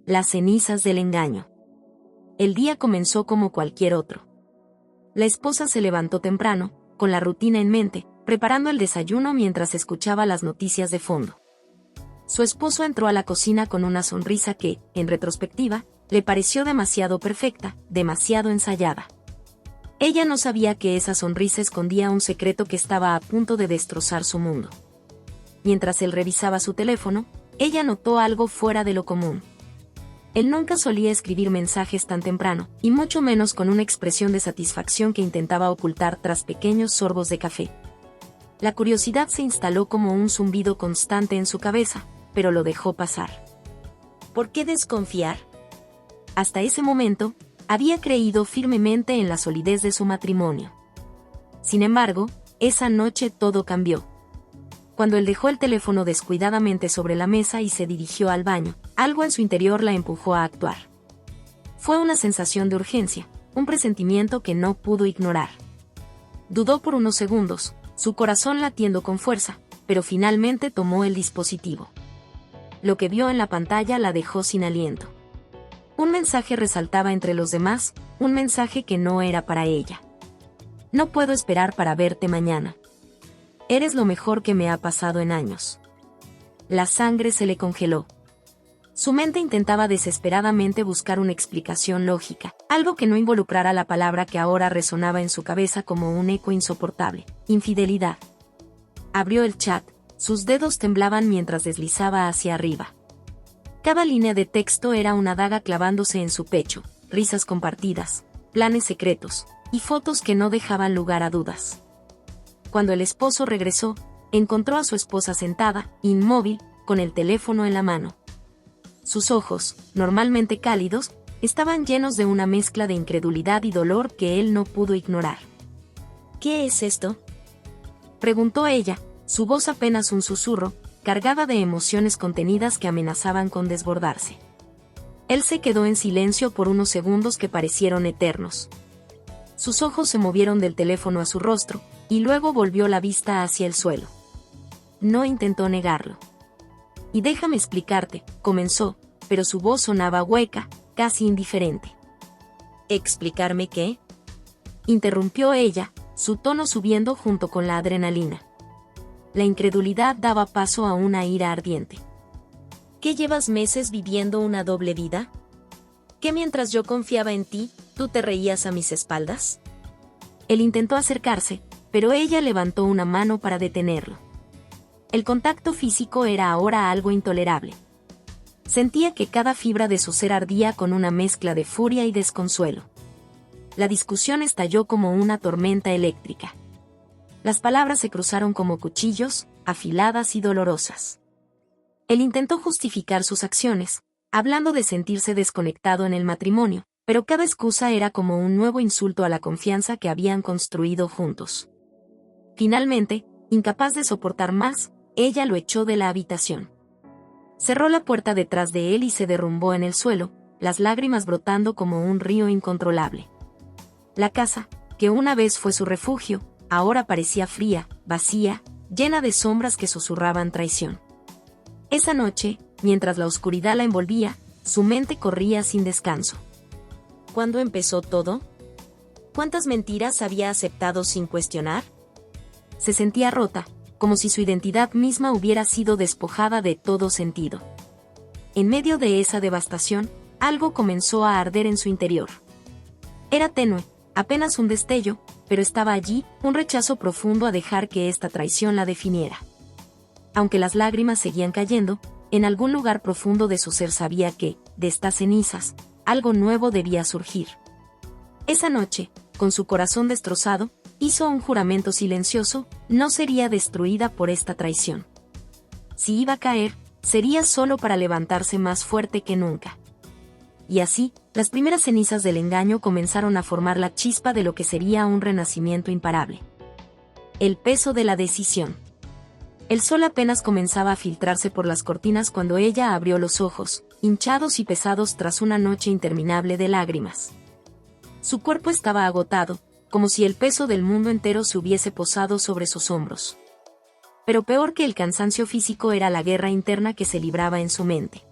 Las cenizas del engaño. El día comenzó como cualquier otro. La esposa se levantó temprano, con la rutina en mente, preparando el desayuno mientras escuchaba las noticias de fondo. Su esposo entró a la cocina con una sonrisa que, en retrospectiva, le pareció demasiado perfecta, demasiado ensayada. Ella no sabía que esa sonrisa escondía un secreto que estaba a punto de destrozar su mundo. Mientras él revisaba su teléfono, ella notó algo fuera de lo común. Él nunca solía escribir mensajes tan temprano, y mucho menos con una expresión de satisfacción que intentaba ocultar tras pequeños sorbos de café. La curiosidad se instaló como un zumbido constante en su cabeza, pero lo dejó pasar. ¿Por qué desconfiar? Hasta ese momento, había creído firmemente en la solidez de su matrimonio. Sin embargo, esa noche todo cambió. Cuando él dejó el teléfono descuidadamente sobre la mesa y se dirigió al baño, algo en su interior la empujó a actuar. Fue una sensación de urgencia, un presentimiento que no pudo ignorar. Dudó por unos segundos, su corazón latiendo con fuerza, pero finalmente tomó el dispositivo. Lo que vio en la pantalla la dejó sin aliento. Un mensaje resaltaba entre los demás, un mensaje que no era para ella. No puedo esperar para verte mañana. Eres lo mejor que me ha pasado en años. La sangre se le congeló. Su mente intentaba desesperadamente buscar una explicación lógica, algo que no involucrara la palabra que ahora resonaba en su cabeza como un eco insoportable: infidelidad. Abrió el chat, sus dedos temblaban mientras deslizaba hacia arriba. Cada línea de texto era una daga clavándose en su pecho, risas compartidas, planes secretos, y fotos que no dejaban lugar a dudas. Cuando el esposo regresó, encontró a su esposa sentada, inmóvil, con el teléfono en la mano. Sus ojos, normalmente cálidos, estaban llenos de una mezcla de incredulidad y dolor que él no pudo ignorar. ¿Qué es esto?, preguntó ella, su voz apenas un susurro, cargada de emociones contenidas que amenazaban con desbordarse. Él se quedó en silencio por unos segundos que parecieron eternos. Sus ojos se movieron del teléfono a su rostro, y luego volvió la vista hacia el suelo. No intentó negarlo. Y déjame explicarte, comenzó, pero su voz sonaba hueca, casi indiferente. ¿Explicarme qué?, interrumpió ella, su tono subiendo junto con la adrenalina. La incredulidad daba paso a una ira ardiente. ¿Qué llevas meses viviendo una doble vida? ¿Que mientras yo confiaba en ti, tú te reías a mis espaldas? Él intentó acercarse, pero ella levantó una mano para detenerlo. El contacto físico era ahora algo intolerable. Sentía que cada fibra de su ser ardía con una mezcla de furia y desconsuelo. La discusión estalló como una tormenta eléctrica. Las palabras se cruzaron como cuchillos, afiladas y dolorosas. Él intentó justificar sus acciones, hablando de sentirse desconectado en el matrimonio, pero cada excusa era como un nuevo insulto a la confianza que habían construido juntos. Finalmente, incapaz de soportar más, ella lo echó de la habitación. Cerró la puerta detrás de él y se derrumbó en el suelo, las lágrimas brotando como un río incontrolable. La casa, que una vez fue su refugio, ahora parecía fría, vacía, llena de sombras que susurraban traición. Esa noche, mientras la oscuridad la envolvía, su mente corría sin descanso. ¿Cuándo empezó todo? ¿Cuántas mentiras había aceptado sin cuestionar? Se sentía rota, como si su identidad misma hubiera sido despojada de todo sentido. En medio de esa devastación, algo comenzó a arder en su interior. Era tenue, apenas un destello, pero estaba allí, un rechazo profundo a dejar que esta traición la definiera. Aunque las lágrimas seguían cayendo, en algún lugar profundo de su ser sabía que, de estas cenizas, algo nuevo debía surgir. Esa noche, con su corazón destrozado, hizo un juramento silencioso: no sería destruida por esta traición. Si iba a caer, sería solo para levantarse más fuerte que nunca. Y así, las primeras cenizas del engaño comenzaron a formar la chispa de lo que sería un renacimiento imparable. El peso de la decisión. El sol apenas comenzaba a filtrarse por las cortinas cuando ella abrió los ojos, hinchados y pesados tras una noche interminable de lágrimas. Su cuerpo estaba agotado, como si el peso del mundo entero se hubiese posado sobre sus hombros. Pero peor que el cansancio físico era la guerra interna que se libraba en su mente.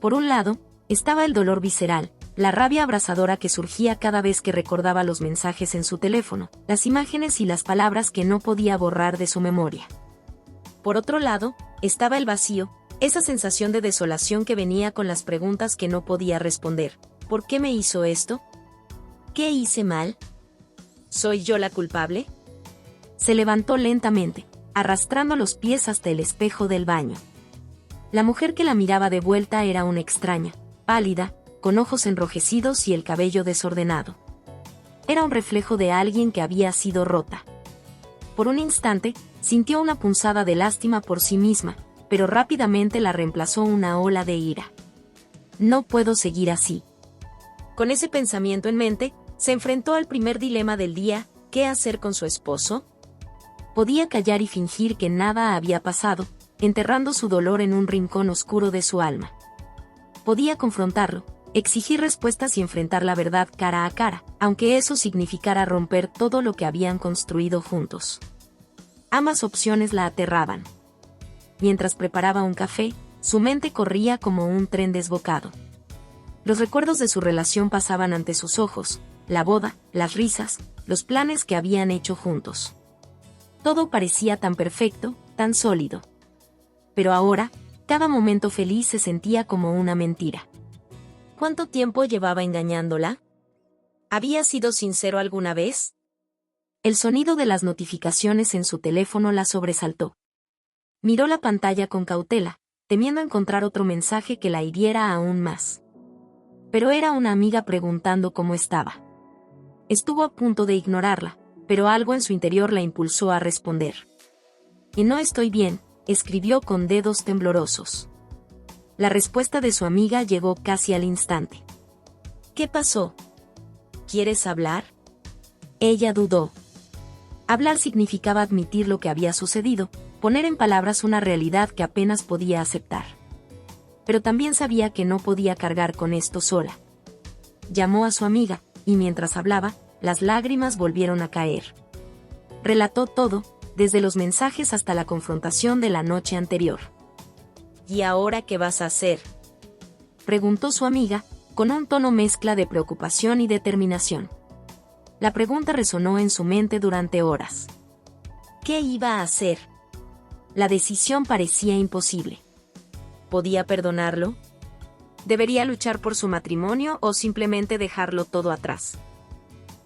Por un lado, Estaba el dolor visceral, la rabia abrasadora que surgía cada vez que recordaba los mensajes en su teléfono, las imágenes y las palabras que no podía borrar de su memoria. Por otro lado, estaba el vacío, esa sensación de desolación que venía con las preguntas que no podía responder. ¿Por qué me hizo esto? ¿Qué hice mal? ¿Soy yo la culpable? Se levantó lentamente, arrastrando los pies hasta el espejo del baño. La mujer que la miraba de vuelta era una extraña, pálida, con ojos enrojecidos y el cabello desordenado. Era un reflejo de alguien que había sido rota. Por un instante, sintió una punzada de lástima por sí misma, pero rápidamente la reemplazó una ola de ira. No puedo seguir así. Con ese pensamiento en mente, se enfrentó al primer dilema del día: ¿qué hacer con su esposo? Podía callar y fingir que nada había pasado, enterrando su dolor en un rincón oscuro de su alma. Podía confrontarlo, exigir respuestas y enfrentar la verdad cara a cara, aunque eso significara romper todo lo que habían construido juntos. Ambas opciones la aterraban. Mientras preparaba un café, su mente corría como un tren desbocado. Los recuerdos de su relación pasaban ante sus ojos, la boda, las risas, los planes que habían hecho juntos. Todo parecía tan perfecto, tan sólido. Pero ahora, cada momento feliz se sentía como una mentira. ¿Cuánto tiempo llevaba engañándola? ¿Había sido sincero alguna vez? El sonido de las notificaciones en su teléfono la sobresaltó. Miró la pantalla con cautela, temiendo encontrar otro mensaje que la hiriera aún más. Pero era una amiga preguntando cómo estaba. Estuvo a punto de ignorarla, pero algo en su interior la impulsó a responder. Y no estoy bien, escribió con dedos temblorosos. La respuesta de su amiga llegó casi al instante. ¿Qué pasó? ¿Quieres hablar? Ella dudó. Hablar significaba admitir lo que había sucedido, poner en palabras una realidad que apenas podía aceptar. Pero también sabía que no podía cargar con esto sola. Llamó a su amiga, y mientras hablaba, las lágrimas volvieron a caer. Relató todo, desde los mensajes hasta la confrontación de la noche anterior. ¿Y ahora qué vas a hacer?, preguntó su amiga, con un tono mezcla de preocupación y determinación. La pregunta resonó en su mente durante horas. ¿Qué iba a hacer? La decisión parecía imposible. ¿Podía perdonarlo? ¿Debería luchar por su matrimonio o simplemente dejarlo todo atrás?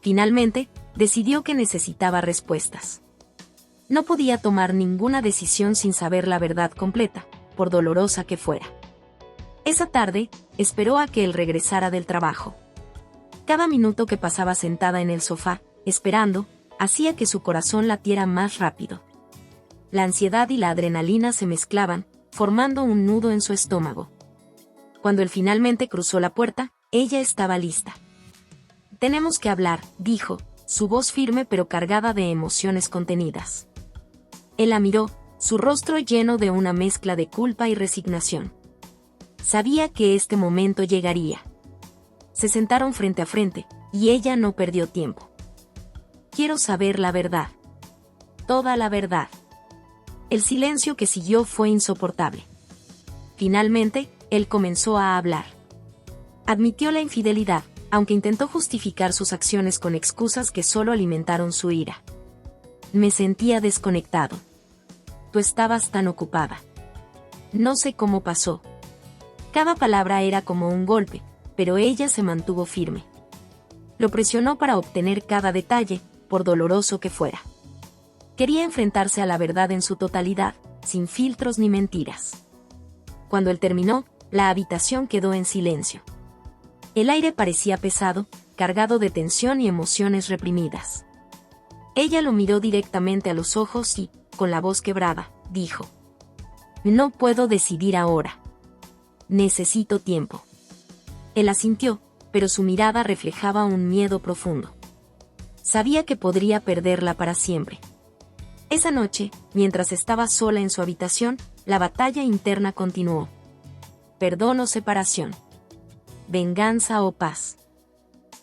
Finalmente, decidió que necesitaba respuestas. No podía tomar ninguna decisión sin saber la verdad completa, por dolorosa que fuera. Esa tarde, esperó a que él regresara del trabajo. Cada minuto que pasaba sentada en el sofá, esperando, hacía que su corazón latiera más rápido. La ansiedad y la adrenalina se mezclaban, formando un nudo en su estómago. Cuando él finalmente cruzó la puerta, ella estaba lista. «Tenemos que hablar», dijo, su voz firme pero cargada de emociones contenidas. Él la miró, su rostro lleno de una mezcla de culpa y resignación. Sabía que este momento llegaría. Se sentaron frente a frente, y ella no perdió tiempo. «Quiero saber la verdad. Toda la verdad». El silencio que siguió fue insoportable. Finalmente, él comenzó a hablar. Admitió la infidelidad, aunque intentó justificar sus acciones con excusas que solo alimentaron su ira. «Me sentía desconectado. Tú estabas tan ocupada. No sé cómo pasó». Cada palabra era como un golpe, pero ella se mantuvo firme. Lo presionó para obtener cada detalle, por doloroso que fuera. Quería enfrentarse a la verdad en su totalidad, sin filtros ni mentiras. Cuando él terminó, la habitación quedó en silencio. El aire parecía pesado, cargado de tensión y emociones reprimidas. Ella lo miró directamente a los ojos y, con la voz quebrada, dijo: «No puedo decidir ahora. Necesito tiempo». Él asintió, pero su mirada reflejaba un miedo profundo. Sabía que podría perderla para siempre. Esa noche, mientras estaba sola en su habitación, la batalla interna continuó. Perdón o separación. Venganza o paz.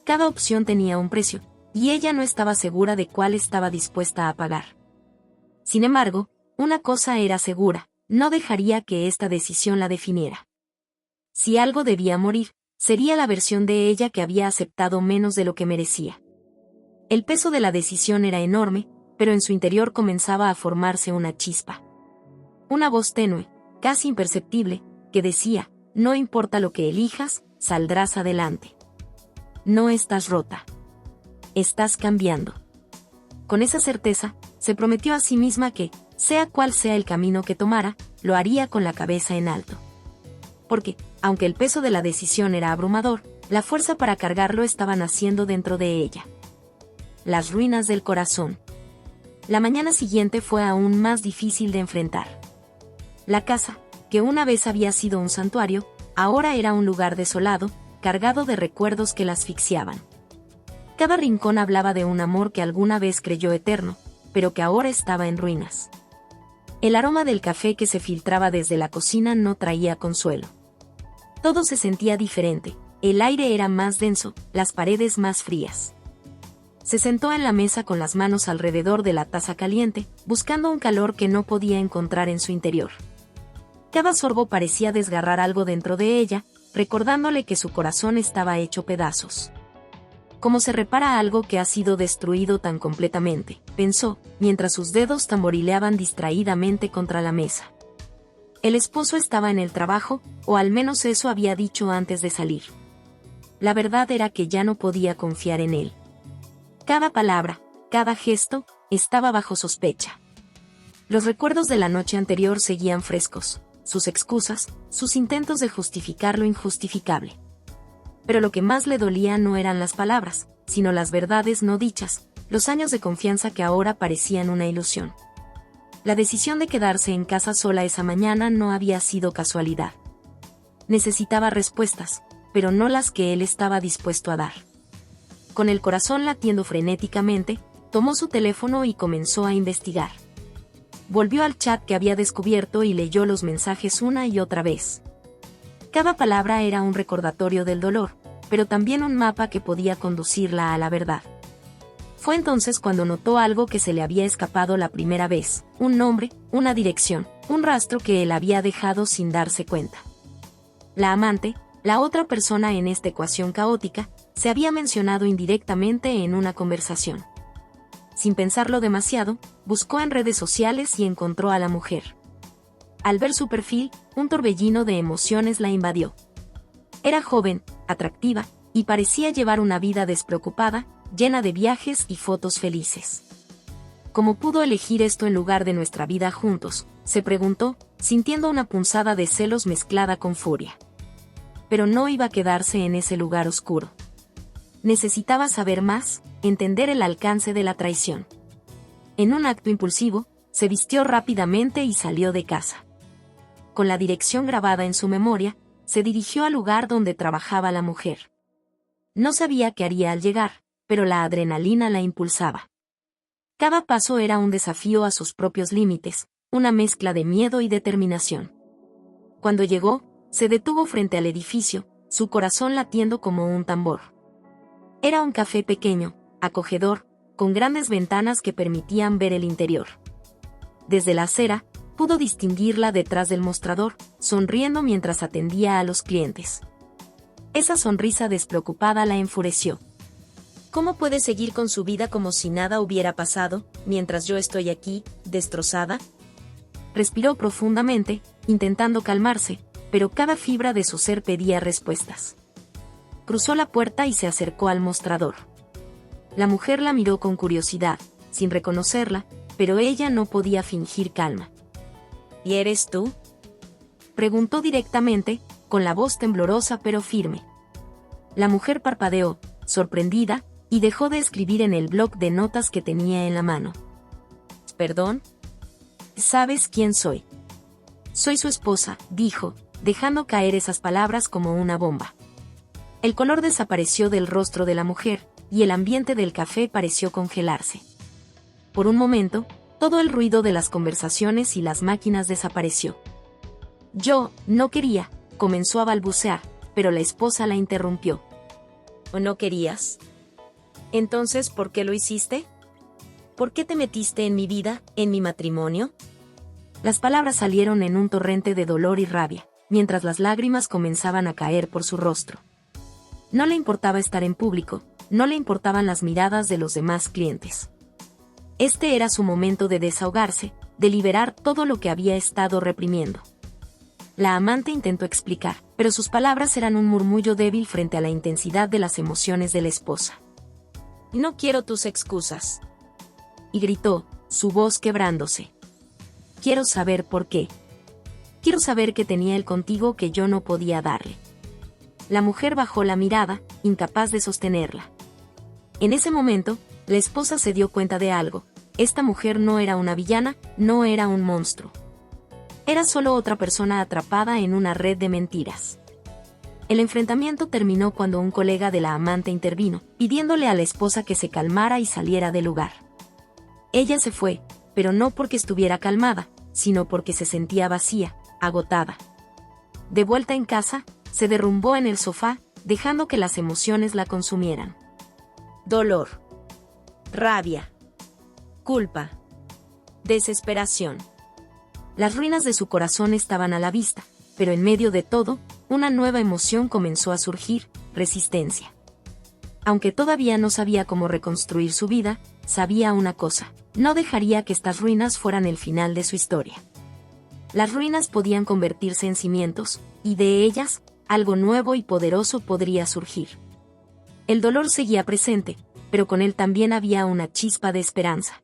Cada opción tenía un precio, y ella no estaba segura de cuál estaba dispuesta a pagar. Sin embargo, una cosa era segura: no dejaría que esta decisión la definiera. Si algo debía morir, sería la versión de ella que había aceptado menos de lo que merecía. El peso de la decisión era enorme, pero en su interior comenzaba a formarse una chispa. Una voz tenue, casi imperceptible, que decía, no importa lo que elijas, saldrás adelante. No estás rota. Estás cambiando. Con esa certeza, se prometió a sí misma que, sea cual sea el camino que tomara, lo haría con la cabeza en alto. Porque, aunque el peso de la decisión era abrumador, la fuerza para cargarlo estaba naciendo dentro de ella. Las ruinas del corazón. La mañana siguiente fue aún más difícil de enfrentar. La casa, que una vez había sido un santuario, ahora era un lugar desolado, cargado de recuerdos que la asfixiaban. Cada rincón hablaba de un amor que alguna vez creyó eterno, pero que ahora estaba en ruinas. El aroma del café que se filtraba desde la cocina no traía consuelo. Todo se sentía diferente, el aire era más denso, las paredes más frías. Se sentó en la mesa con las manos alrededor de la taza caliente, buscando un calor que no podía encontrar en su interior. Cada sorbo parecía desgarrar algo dentro de ella, recordándole que su corazón estaba hecho pedazos. ¿Cómo se repara algo que ha sido destruido tan completamente?, pensó, mientras sus dedos tamborileaban distraídamente contra la mesa. El esposo estaba en el trabajo, o al menos eso había dicho antes de salir. La verdad era que ya no podía confiar en él. Cada palabra, cada gesto, estaba bajo sospecha. Los recuerdos de la noche anterior seguían frescos, sus excusas, sus intentos de justificar lo injustificable. Pero lo que más le dolía no eran las palabras, sino las verdades no dichas, los años de confianza que ahora parecían una ilusión. La decisión de quedarse en casa sola esa mañana no había sido casualidad. Necesitaba respuestas, pero no las que él estaba dispuesto a dar. Con el corazón latiendo frenéticamente, tomó su teléfono y comenzó a investigar. Volvió al chat que había descubierto y leyó los mensajes una y otra vez. Cada palabra era un recordatorio del dolor, pero también un mapa que podía conducirla a la verdad. Fue entonces cuando notó algo que se le había escapado la primera vez, un nombre, una dirección, un rastro que él había dejado sin darse cuenta. La amante, la otra persona en esta ecuación caótica, se había mencionado indirectamente en una conversación. Sin pensarlo demasiado, buscó en redes sociales y encontró a la mujer. Al ver su perfil, un torbellino de emociones la invadió. Era joven, atractiva, y parecía llevar una vida despreocupada, llena de viajes y fotos felices. ¿Cómo pudo elegir esto en lugar de nuestra vida juntos?, se preguntó, sintiendo una punzada de celos mezclada con furia. Pero no iba a quedarse en ese lugar oscuro. Necesitaba saber más, entender el alcance de la traición. En un acto impulsivo, se vistió rápidamente y salió de casa. Con la dirección grabada en su memoria, se dirigió al lugar donde trabajaba la mujer. No sabía qué haría al llegar, pero la adrenalina la impulsaba. Cada paso era un desafío a sus propios límites, una mezcla de miedo y determinación. Cuando llegó, se detuvo frente al edificio, su corazón latiendo como un tambor. Era un café pequeño, acogedor, con grandes ventanas que permitían ver el interior. Desde la acera, pudo distinguirla detrás del mostrador, sonriendo mientras atendía a los clientes. Esa sonrisa despreocupada la enfureció. ¿Cómo puede seguir con su vida como si nada hubiera pasado, mientras yo estoy aquí, destrozada? Respiró profundamente, intentando calmarse, pero cada fibra de su ser pedía respuestas. Cruzó la puerta y se acercó al mostrador. La mujer la miró con curiosidad, sin reconocerla, pero ella no podía fingir calma. ¿Y eres tú?, preguntó directamente, con la voz temblorosa pero firme. La mujer parpadeó, sorprendida, y dejó de escribir en el bloc de notas que tenía en la mano. ¿Perdón? ¿Sabes quién soy? Soy su esposa, dijo, dejando caer esas palabras como una bomba. El color desapareció del rostro de la mujer, y el ambiente del café pareció congelarse. Por un momento, todo el ruido de las conversaciones y las máquinas desapareció. Yo no quería, comenzó a balbucear, pero la esposa la interrumpió. ¿O no querías? Entonces, ¿por qué lo hiciste? ¿Por qué te metiste en mi vida, en mi matrimonio? Las palabras salieron en un torrente de dolor y rabia, mientras las lágrimas comenzaban a caer por su rostro. No le importaba estar en público, no le importaban las miradas de los demás clientes. Este era su momento de desahogarse, de liberar todo lo que había estado reprimiendo. La amante intentó explicar, pero sus palabras eran un murmullo débil frente a la intensidad de las emociones de la esposa. «No quiero tus excusas», y gritó, su voz quebrándose. «Quiero saber por qué. Quiero saber qué tenía él contigo que yo no podía darle». La mujer bajó la mirada, incapaz de sostenerla. En ese momento, la esposa se dio cuenta de algo. Esta mujer no era una villana, no era un monstruo. Era solo otra persona atrapada en una red de mentiras. El enfrentamiento terminó cuando un colega de la amante intervino, pidiéndole a la esposa que se calmara y saliera del lugar. Ella se fue, pero no porque estuviera calmada, sino porque se sentía vacía, agotada. De vuelta en casa, se derrumbó en el sofá, dejando que las emociones la consumieran. Dolor, rabia, culpa, desesperación. Las ruinas de su corazón estaban a la vista, pero en medio de todo, una nueva emoción comenzó a surgir, resistencia. Aunque todavía no sabía cómo reconstruir su vida, sabía una cosa: no dejaría que estas ruinas fueran el final de su historia. Las ruinas podían convertirse en cimientos, y de ellas, algo nuevo y poderoso podría surgir. El dolor seguía presente, pero con él también había una chispa de esperanza.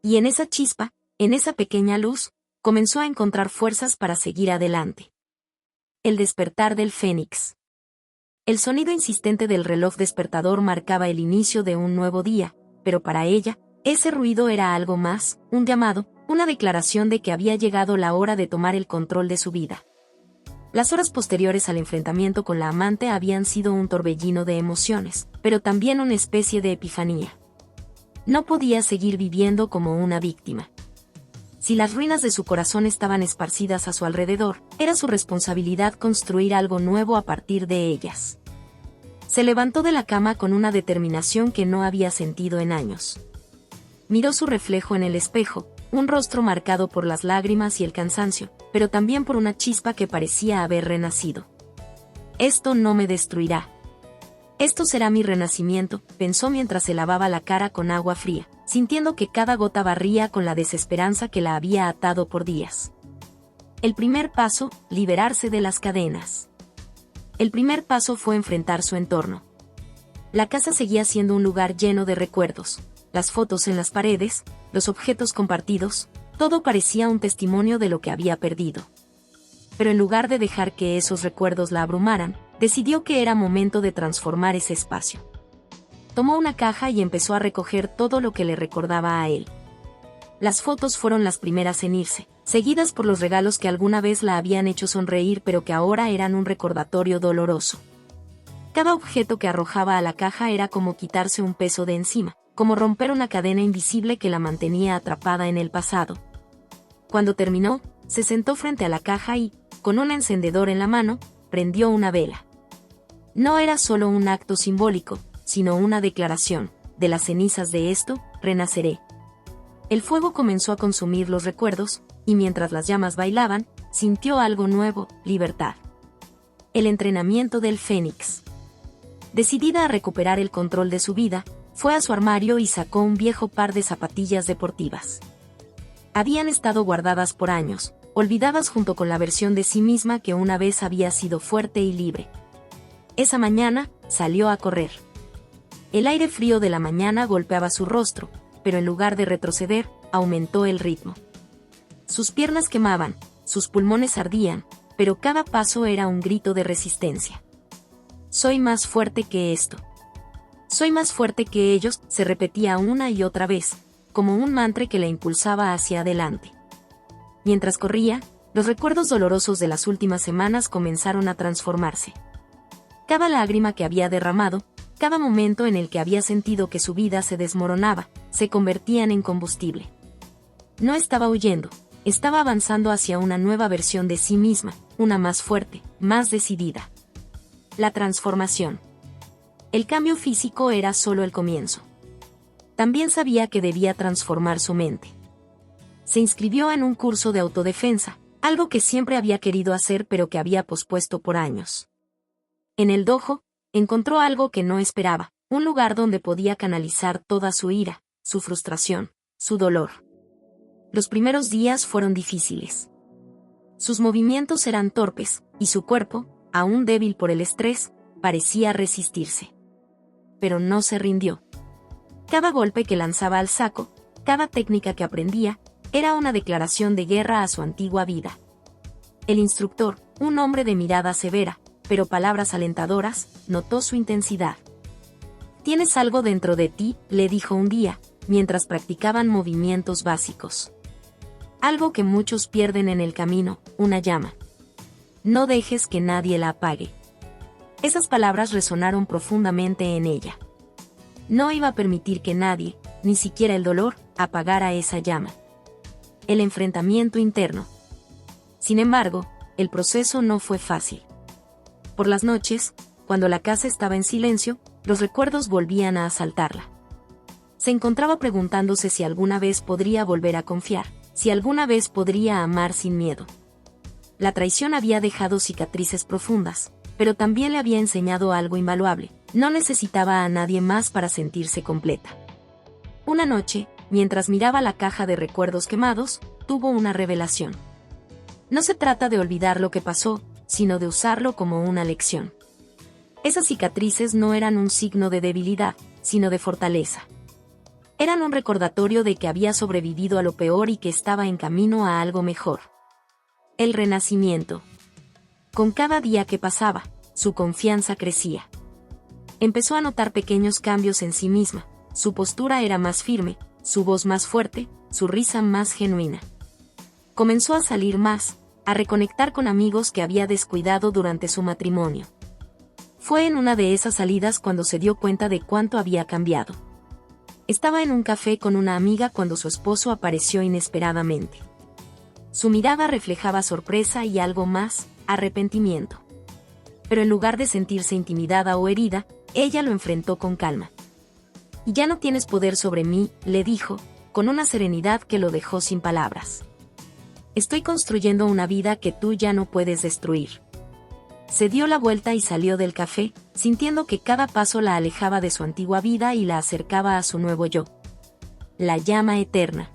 Y en esa chispa, en esa pequeña luz, comenzó a encontrar fuerzas para seguir adelante. El despertar del Fénix. El sonido insistente del reloj despertador marcaba el inicio de un nuevo día, pero para ella, ese ruido era algo más, un llamado, una declaración de que había llegado la hora de tomar el control de su vida. Las horas posteriores al enfrentamiento con la amante habían sido un torbellino de emociones, pero también una especie de epifanía. No podía seguir viviendo como una víctima. Si las ruinas de su corazón estaban esparcidas a su alrededor, era su responsabilidad construir algo nuevo a partir de ellas. Se levantó de la cama con una determinación que no había sentido en años. Miró su reflejo en el espejo, un rostro marcado por las lágrimas y el cansancio, pero también por una chispa que parecía haber renacido. Esto no me destruirá. Esto será mi renacimiento, pensó mientras se lavaba la cara con agua fría, sintiendo que cada gota barría con la desesperanza que la había atado por días. El primer paso, liberarse de las cadenas. El primer paso fue enfrentar su entorno. La casa seguía siendo un lugar lleno de recuerdos, las fotos en las paredes, los objetos compartidos, todo parecía un testimonio de lo que había perdido. Pero en lugar de dejar que esos recuerdos la abrumaran, decidió que era momento de transformar ese espacio. Tomó una caja y empezó a recoger todo lo que le recordaba a él. Las fotos fueron las primeras en irse, seguidas por los regalos que alguna vez la habían hecho sonreír pero que ahora eran un recordatorio doloroso. Cada objeto que arrojaba a la caja era como quitarse un peso de encima, como romper una cadena invisible que la mantenía atrapada en el pasado. Cuando terminó, se sentó frente a la caja y, con un encendedor en la mano, prendió una vela. No era solo un acto simbólico, sino una declaración: de las cenizas de esto, renaceré. El fuego comenzó a consumir los recuerdos, y mientras las llamas bailaban, sintió algo nuevo: libertad. El entrenamiento del Fénix. Decidida a recuperar el control de su vida, fue a su armario y sacó un viejo par de zapatillas deportivas. Habían estado guardadas por años, olvidadas junto con la versión de sí misma que una vez había sido fuerte y libre. Esa mañana, salió a correr. El aire frío de la mañana golpeaba su rostro, pero en lugar de retroceder, aumentó el ritmo. Sus piernas quemaban, sus pulmones ardían, pero cada paso era un grito de resistencia. Soy más fuerte que esto. Soy más fuerte que ellos, se repetía una y otra vez, como un mantra que la impulsaba hacia adelante. Mientras corría, los recuerdos dolorosos de las últimas semanas comenzaron a transformarse. Cada lágrima que había derramado, cada momento en el que había sentido que su vida se desmoronaba, se convertían en combustible. No estaba huyendo, estaba avanzando hacia una nueva versión de sí misma, una más fuerte, más decidida. La transformación. El cambio físico era solo el comienzo. También sabía que debía transformar su mente. Se inscribió en un curso de autodefensa, Algo que siempre había querido hacer pero que había pospuesto por años. En el dojo, encontró algo que no esperaba, un lugar donde podía canalizar toda su ira, su frustración, su dolor. Los primeros días fueron difíciles. Sus movimientos eran torpes, y su cuerpo, aún débil por el estrés, parecía resistirse. Pero no se rindió. Cada golpe que lanzaba al saco, cada técnica que aprendía, era una declaración de guerra a su antigua vida. El instructor, un hombre de mirada severa, pero palabras alentadoras, notó su intensidad. «Tienes algo dentro de ti», le dijo un día, mientras practicaban movimientos básicos. «Algo que muchos pierden en el camino, una llama. No dejes que nadie la apague». Esas palabras resonaron profundamente en ella. No iba a permitir que nadie, ni siquiera el dolor, apagara esa llama. El enfrentamiento interno. Sin embargo, el proceso no fue fácil. Por las noches, cuando la casa estaba en silencio, los recuerdos volvían a asaltarla. Se encontraba preguntándose si alguna vez podría volver a confiar, si alguna vez podría amar sin miedo. La traición había dejado cicatrices profundas, pero también le había enseñado algo invaluable: no necesitaba a nadie más para sentirse completa. Una noche, mientras miraba la caja de recuerdos quemados, tuvo una revelación. No se trata de olvidar lo que pasó, sino de usarlo como una lección. Esas cicatrices no eran un signo de debilidad, sino de fortaleza. Eran un recordatorio de que había sobrevivido a lo peor y que estaba en camino a algo mejor. El renacimiento. Con cada día que pasaba, su confianza crecía. Empezó a notar pequeños cambios en sí misma: su postura era más firme, su voz más fuerte, su risa más genuina. Comenzó a salir más, a reconectar con amigos que había descuidado durante su matrimonio. Fue en una de esas salidas cuando se dio cuenta de cuánto había cambiado. Estaba en un café con una amiga cuando su esposo apareció inesperadamente. Su mirada reflejaba sorpresa y algo más, arrepentimiento. Pero en lugar de sentirse intimidada o herida, ella lo enfrentó con calma. «Y ya no tienes poder sobre mí», le dijo, con una serenidad que lo dejó sin palabras. «Estoy construyendo una vida que tú ya no puedes destruir». Se dio la vuelta y salió del café, sintiendo que cada paso la alejaba de su antigua vida y la acercaba a su nuevo yo. La llama eterna.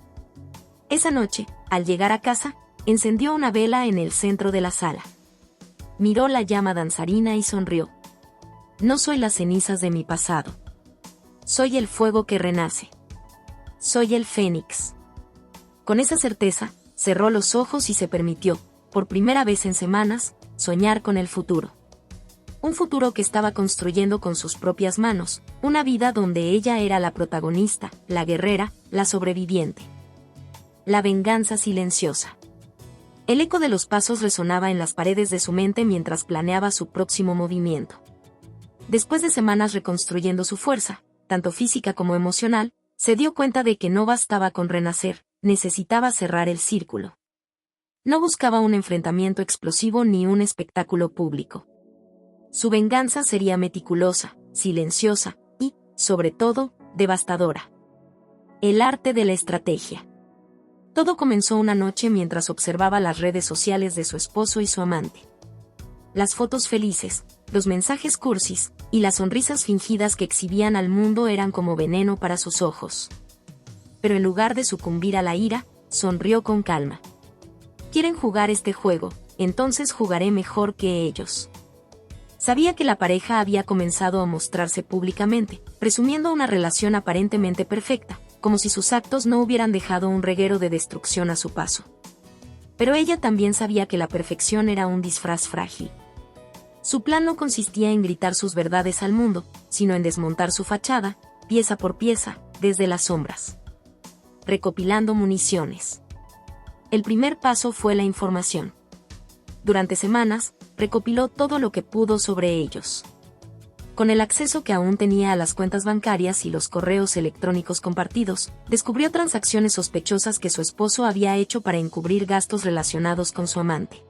Esa noche, al llegar a casa, encendió una vela en el centro de la sala. Miró la llama danzarina y sonrió. «No soy las cenizas de mi pasado. Soy el fuego que renace. Soy el fénix». Con esa certeza, cerró los ojos y se permitió, por primera vez en semanas, soñar con el futuro. Un futuro que estaba construyendo con sus propias manos, una vida donde ella era la protagonista, la guerrera, la sobreviviente. La venganza silenciosa. El eco de los pasos resonaba en las paredes de su mente mientras planeaba su próximo movimiento. Después de semanas reconstruyendo su fuerza, tanto física como emocional, se dio cuenta de que no bastaba con renacer, necesitaba cerrar el círculo. No buscaba un enfrentamiento explosivo ni un espectáculo público. Su venganza sería meticulosa, silenciosa y, sobre todo, devastadora. El arte de la estrategia. Todo comenzó una noche mientras observaba las redes sociales de su esposo y su amante. Las fotos felices, los mensajes cursis y las sonrisas fingidas que exhibían al mundo eran como veneno para sus ojos. Pero en lugar de sucumbir a la ira, sonrió con calma. «Quieren jugar este juego, entonces jugaré mejor que ellos». Sabía que la pareja había comenzado a mostrarse públicamente, presumiendo una relación aparentemente perfecta, como si sus actos no hubieran dejado un reguero de destrucción a su paso. Pero ella también sabía que la perfección era un disfraz frágil. Su plan no consistía en gritar sus verdades al mundo, sino en desmontar su fachada, pieza por pieza, desde las sombras. Recopilando municiones. El primer paso fue la información. Durante semanas, recopiló todo lo que pudo sobre ellos. Con el acceso que aún tenía a las cuentas bancarias y los correos electrónicos compartidos, descubrió transacciones sospechosas que su esposo había hecho para encubrir gastos relacionados con su amante.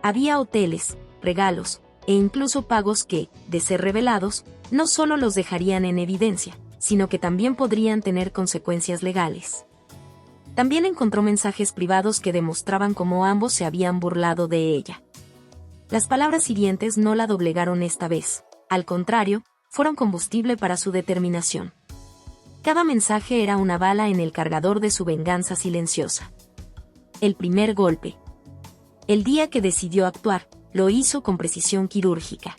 Había hoteles, regalos, e incluso pagos que, de ser revelados, no solo los dejarían en evidencia, sino que también podrían tener consecuencias legales. También encontró mensajes privados que demostraban cómo ambos se habían burlado de ella. Las palabras hirientes no la doblegaron esta vez, al contrario, fueron combustible para su determinación. Cada mensaje era una bala en el cargador de su venganza silenciosa. El primer golpe. El día que decidió actuar, lo hizo con precisión quirúrgica.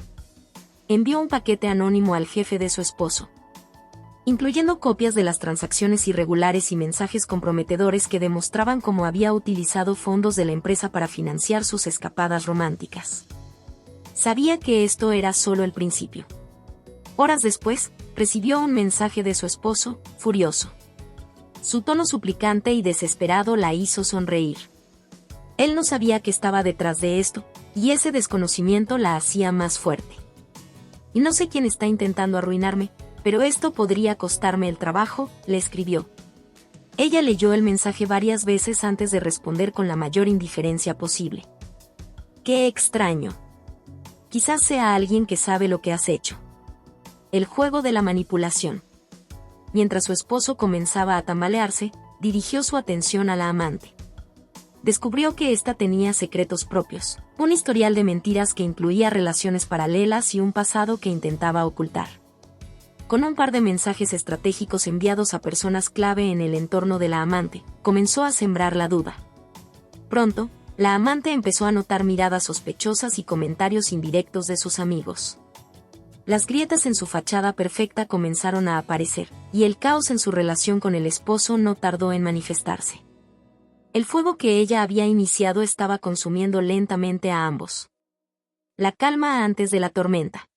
Envió un paquete anónimo al jefe de su esposo, incluyendo copias de las transacciones irregulares y mensajes comprometedores que demostraban cómo había utilizado fondos de la empresa para financiar sus escapadas románticas. Sabía que esto era solo el principio. Horas después, recibió un mensaje de su esposo, furioso. Su tono suplicante y desesperado la hizo sonreír. Él no sabía que estaba detrás de esto, y ese desconocimiento la hacía más fuerte. Y no sé quién está intentando arruinarme, pero esto podría costarme el trabajo, le escribió. Ella leyó el mensaje varias veces antes de responder con la mayor indiferencia posible. ¡Qué extraño! Quizás sea alguien que sabe lo que has hecho. El juego de la manipulación. Mientras su esposo comenzaba a tambalearse, dirigió su atención a la amante. Descubrió que ésta tenía secretos propios, un historial de mentiras que incluía relaciones paralelas y un pasado que intentaba ocultar. Con un par de mensajes estratégicos enviados a personas clave en el entorno de la amante, comenzó a sembrar la duda. Pronto, la amante empezó a notar miradas sospechosas y comentarios indirectos de sus amigos. Las grietas en su fachada perfecta comenzaron a aparecer, y el caos en su relación con el esposo no tardó en manifestarse. El fuego que ella había iniciado estaba consumiendo lentamente a ambos. La calma antes de la tormenta.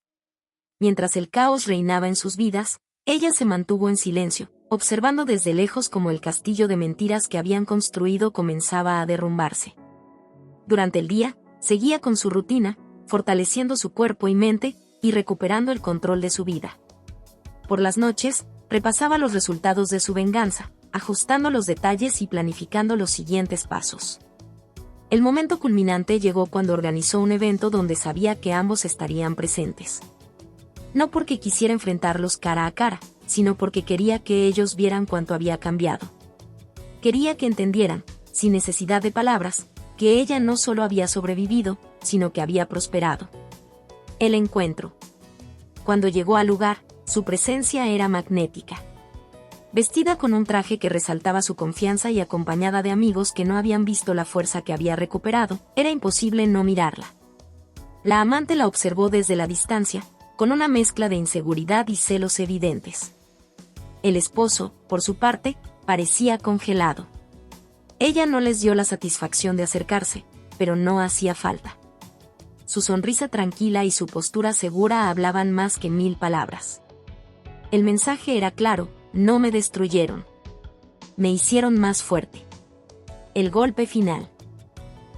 Mientras el caos reinaba en sus vidas, ella se mantuvo en silencio, observando desde lejos cómo el castillo de mentiras que habían construido comenzaba a derrumbarse. Durante el día, seguía con su rutina, fortaleciendo su cuerpo y mente, y recuperando el control de su vida. Por las noches, repasaba los resultados de su venganza, ajustando los detalles y planificando los siguientes pasos. El momento culminante llegó cuando organizó un evento donde sabía que ambos estarían presentes. No porque quisiera enfrentarlos cara a cara, sino porque quería que ellos vieran cuánto había cambiado. Quería que entendieran, sin necesidad de palabras, que ella no solo había sobrevivido, sino que había prosperado. El encuentro. Cuando llegó al lugar, su presencia era magnética. Vestida con un traje que resaltaba su confianza y acompañada de amigos que no habían visto la fuerza que había recuperado, era imposible no mirarla. La amante la observó desde la distancia, con una mezcla de inseguridad y celos evidentes. El esposo, por su parte, parecía congelado. Ella no les dio la satisfacción de acercarse, pero no hacía falta. Su sonrisa tranquila y su postura segura hablaban más que 1000 palabras. El mensaje era claro: no me destruyeron. Me hicieron más fuerte. El golpe final.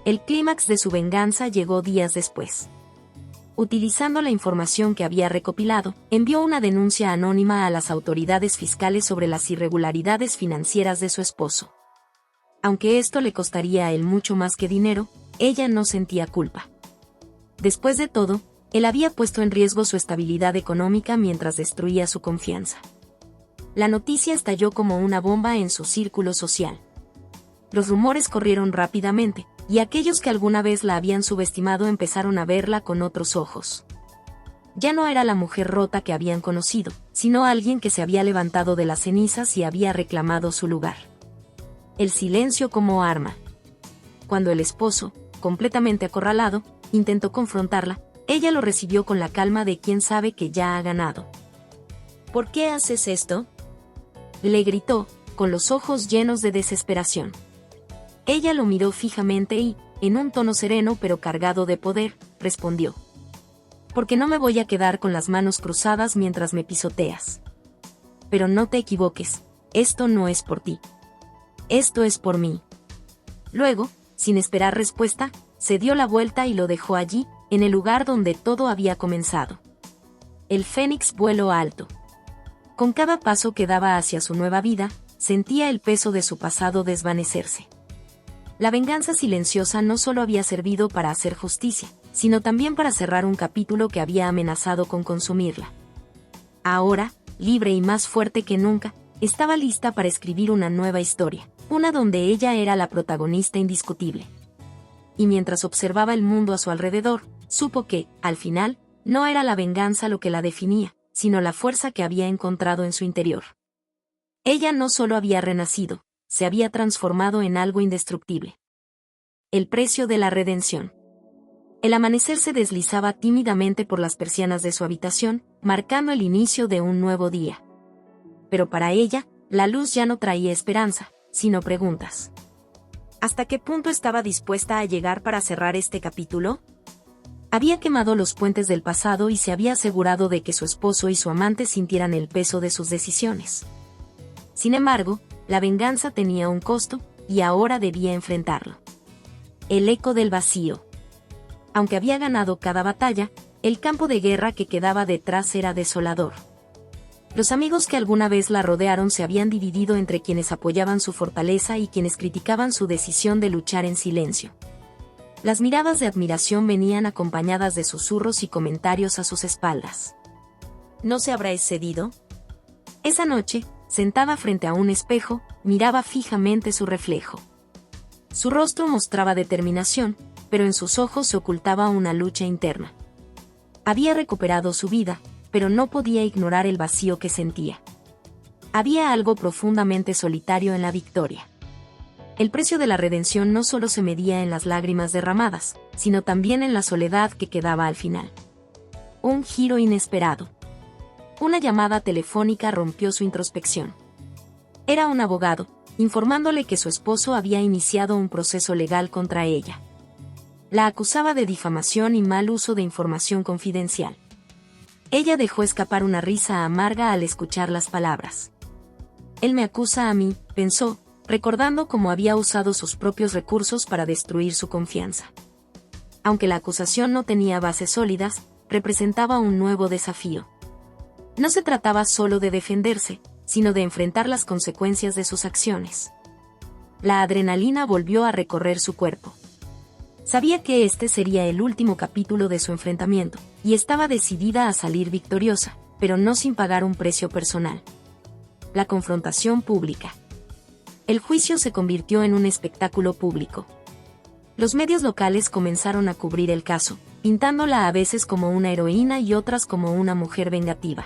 El clímax de su venganza llegó días después. Utilizando la información que había recopilado, envió una denuncia anónima a las autoridades fiscales sobre las irregularidades financieras de su esposo. Aunque esto le costaría a él mucho más que dinero, ella no sentía culpa. Después de todo, él había puesto en riesgo su estabilidad económica mientras destruía su confianza. La noticia estalló como una bomba en su círculo social. Los rumores corrieron rápidamente, y aquellos que alguna vez la habían subestimado empezaron a verla con otros ojos. Ya no era la mujer rota que habían conocido, sino alguien que se había levantado de las cenizas y había reclamado su lugar. El silencio como arma. Cuando el esposo, completamente acorralado, intentó confrontarla, ella lo recibió con la calma de quien sabe que ya ha ganado. ¿Por qué haces esto?, le gritó, con los ojos llenos de desesperación. Ella lo miró fijamente y, en un tono sereno pero cargado de poder, respondió: porque no me voy a quedar con las manos cruzadas mientras me pisoteas. Pero no te equivoques, esto no es por ti. Esto es por mí. Luego, sin esperar respuesta, se dio la vuelta y lo dejó allí, en el lugar donde todo había comenzado. El Fénix vuelo alto. Con cada paso que daba hacia su nueva vida, sentía el peso de su pasado desvanecerse. La venganza silenciosa no solo había servido para hacer justicia, sino también para cerrar un capítulo que había amenazado con consumirla. Ahora, libre y más fuerte que nunca, estaba lista para escribir una nueva historia, una donde ella era la protagonista indiscutible. Y mientras observaba el mundo a su alrededor, supo que, al final, no era la venganza lo que la definía, sino la fuerza que había encontrado en su interior. Ella no solo había renacido, se había transformado en algo indestructible. El precio de la redención. El amanecer se deslizaba tímidamente por las persianas de su habitación, marcando el inicio de un nuevo día. Pero para ella, la luz ya no traía esperanza, sino preguntas. ¿Hasta qué punto estaba dispuesta a llegar para cerrar este capítulo? Había quemado los puentes del pasado y se había asegurado de que su esposo y su amante sintieran el peso de sus decisiones. Sin embargo, la venganza tenía un costo, y ahora debía enfrentarlo. El eco del vacío. Aunque había ganado cada batalla, el campo de guerra que quedaba detrás era desolador. Los amigos que alguna vez la rodearon se habían dividido entre quienes apoyaban su fortaleza y quienes criticaban su decisión de luchar en silencio. Las miradas de admiración venían acompañadas de susurros y comentarios a sus espaldas. ¿No se habrá excedido? Esa noche, sentada frente a un espejo, miraba fijamente su reflejo. Su rostro mostraba determinación, pero en sus ojos se ocultaba una lucha interna. Había recuperado su vida, pero no podía ignorar el vacío que sentía. Había algo profundamente solitario en la victoria. El precio de la redención no solo se medía en las lágrimas derramadas, sino también en la soledad que quedaba al final. Un giro inesperado. Una llamada telefónica rompió su introspección. Era un abogado, informándole que su esposo había iniciado un proceso legal contra ella. La acusaba de difamación y mal uso de información confidencial. Ella dejó escapar una risa amarga al escuchar las palabras. Él me acusa a mí, pensó, recordando cómo había usado sus propios recursos para destruir su confianza. Aunque la acusación no tenía bases sólidas, representaba un nuevo desafío. No se trataba solo de defenderse, sino de enfrentar las consecuencias de sus acciones. La adrenalina volvió a recorrer su cuerpo. Sabía que este sería el último capítulo de su enfrentamiento, y estaba decidida a salir victoriosa, pero no sin pagar un precio personal. La confrontación pública. El juicio se convirtió en un espectáculo público. Los medios locales comenzaron a cubrir el caso, pintándola a veces como una heroína y otras como una mujer vengativa.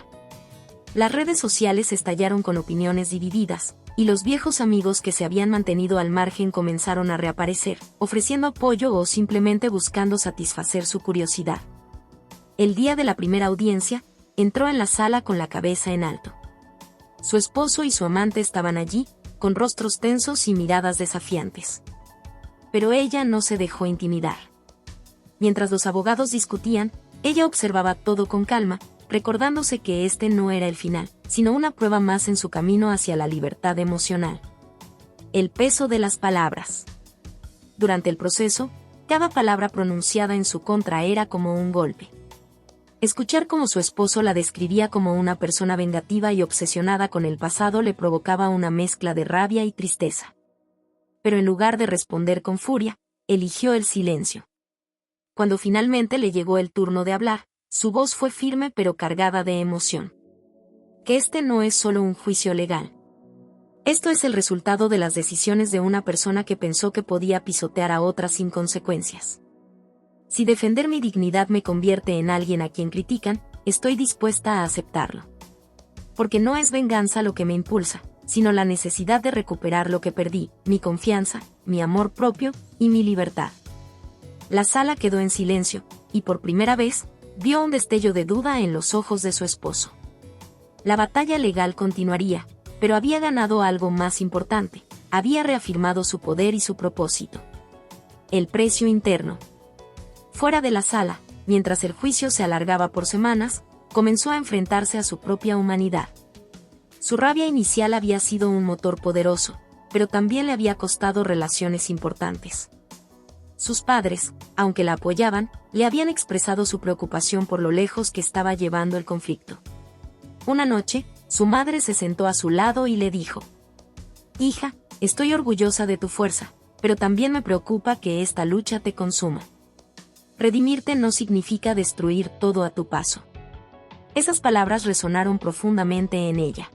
Las redes sociales estallaron con opiniones divididas, y los viejos amigos que se habían mantenido al margen comenzaron a reaparecer, ofreciendo apoyo o simplemente buscando satisfacer su curiosidad. El día de la primera audiencia, entró en la sala con la cabeza en alto. Su esposo y su amante estaban allí, con rostros tensos y miradas desafiantes. Pero ella no se dejó intimidar. Mientras los abogados discutían, ella observaba todo con calma, recordándose que este no era el final, sino una prueba más en su camino hacia la libertad emocional. El peso de las palabras. Durante el proceso, cada palabra pronunciada en su contra era como un golpe. Escuchar cómo su esposo la describía como una persona vengativa y obsesionada con el pasado le provocaba una mezcla de rabia y tristeza. Pero en lugar de responder con furia, eligió el silencio. Cuando finalmente le llegó el turno de hablar, su voz fue firme pero cargada de emoción. Que este no es solo un juicio legal. Esto es el resultado de las decisiones de una persona que pensó que podía pisotear a otras sin consecuencias. Si defender mi dignidad me convierte en alguien a quien critican, estoy dispuesta a aceptarlo. Porque no es venganza lo que me impulsa, sino la necesidad de recuperar lo que perdí, mi confianza, mi amor propio y mi libertad. La sala quedó en silencio, y por primera vez, vio un destello de duda en los ojos de su esposo. La batalla legal continuaría, pero había ganado algo más importante, había reafirmado su poder y su propósito. El precio interno. Fuera de la sala, mientras el juicio se alargaba por semanas, comenzó a enfrentarse a su propia humanidad. Su rabia inicial había sido un motor poderoso, pero también le había costado relaciones importantes. Sus padres, aunque la apoyaban, le habían expresado su preocupación por lo lejos que estaba llevando el conflicto. Una noche, su madre se sentó a su lado y le dijo: «Hija, estoy orgullosa de tu fuerza, pero también me preocupa que esta lucha te consuma. Redimirte no significa destruir todo a tu paso». Esas palabras resonaron profundamente en ella.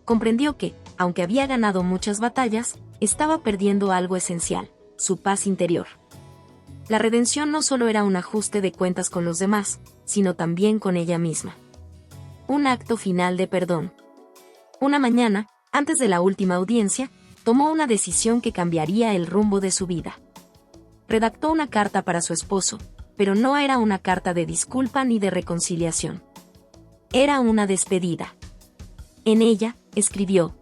Comprendió que, aunque había ganado muchas batallas, estaba perdiendo algo esencial, su paz interior. La redención no solo era un ajuste de cuentas con los demás, sino también con ella misma. Un acto final de perdón. Una mañana, antes de la última audiencia, tomó una decisión que cambiaría el rumbo de su vida. Redactó una carta para su esposo, pero no era una carta de disculpa ni de reconciliación. Era una despedida. En ella, escribió: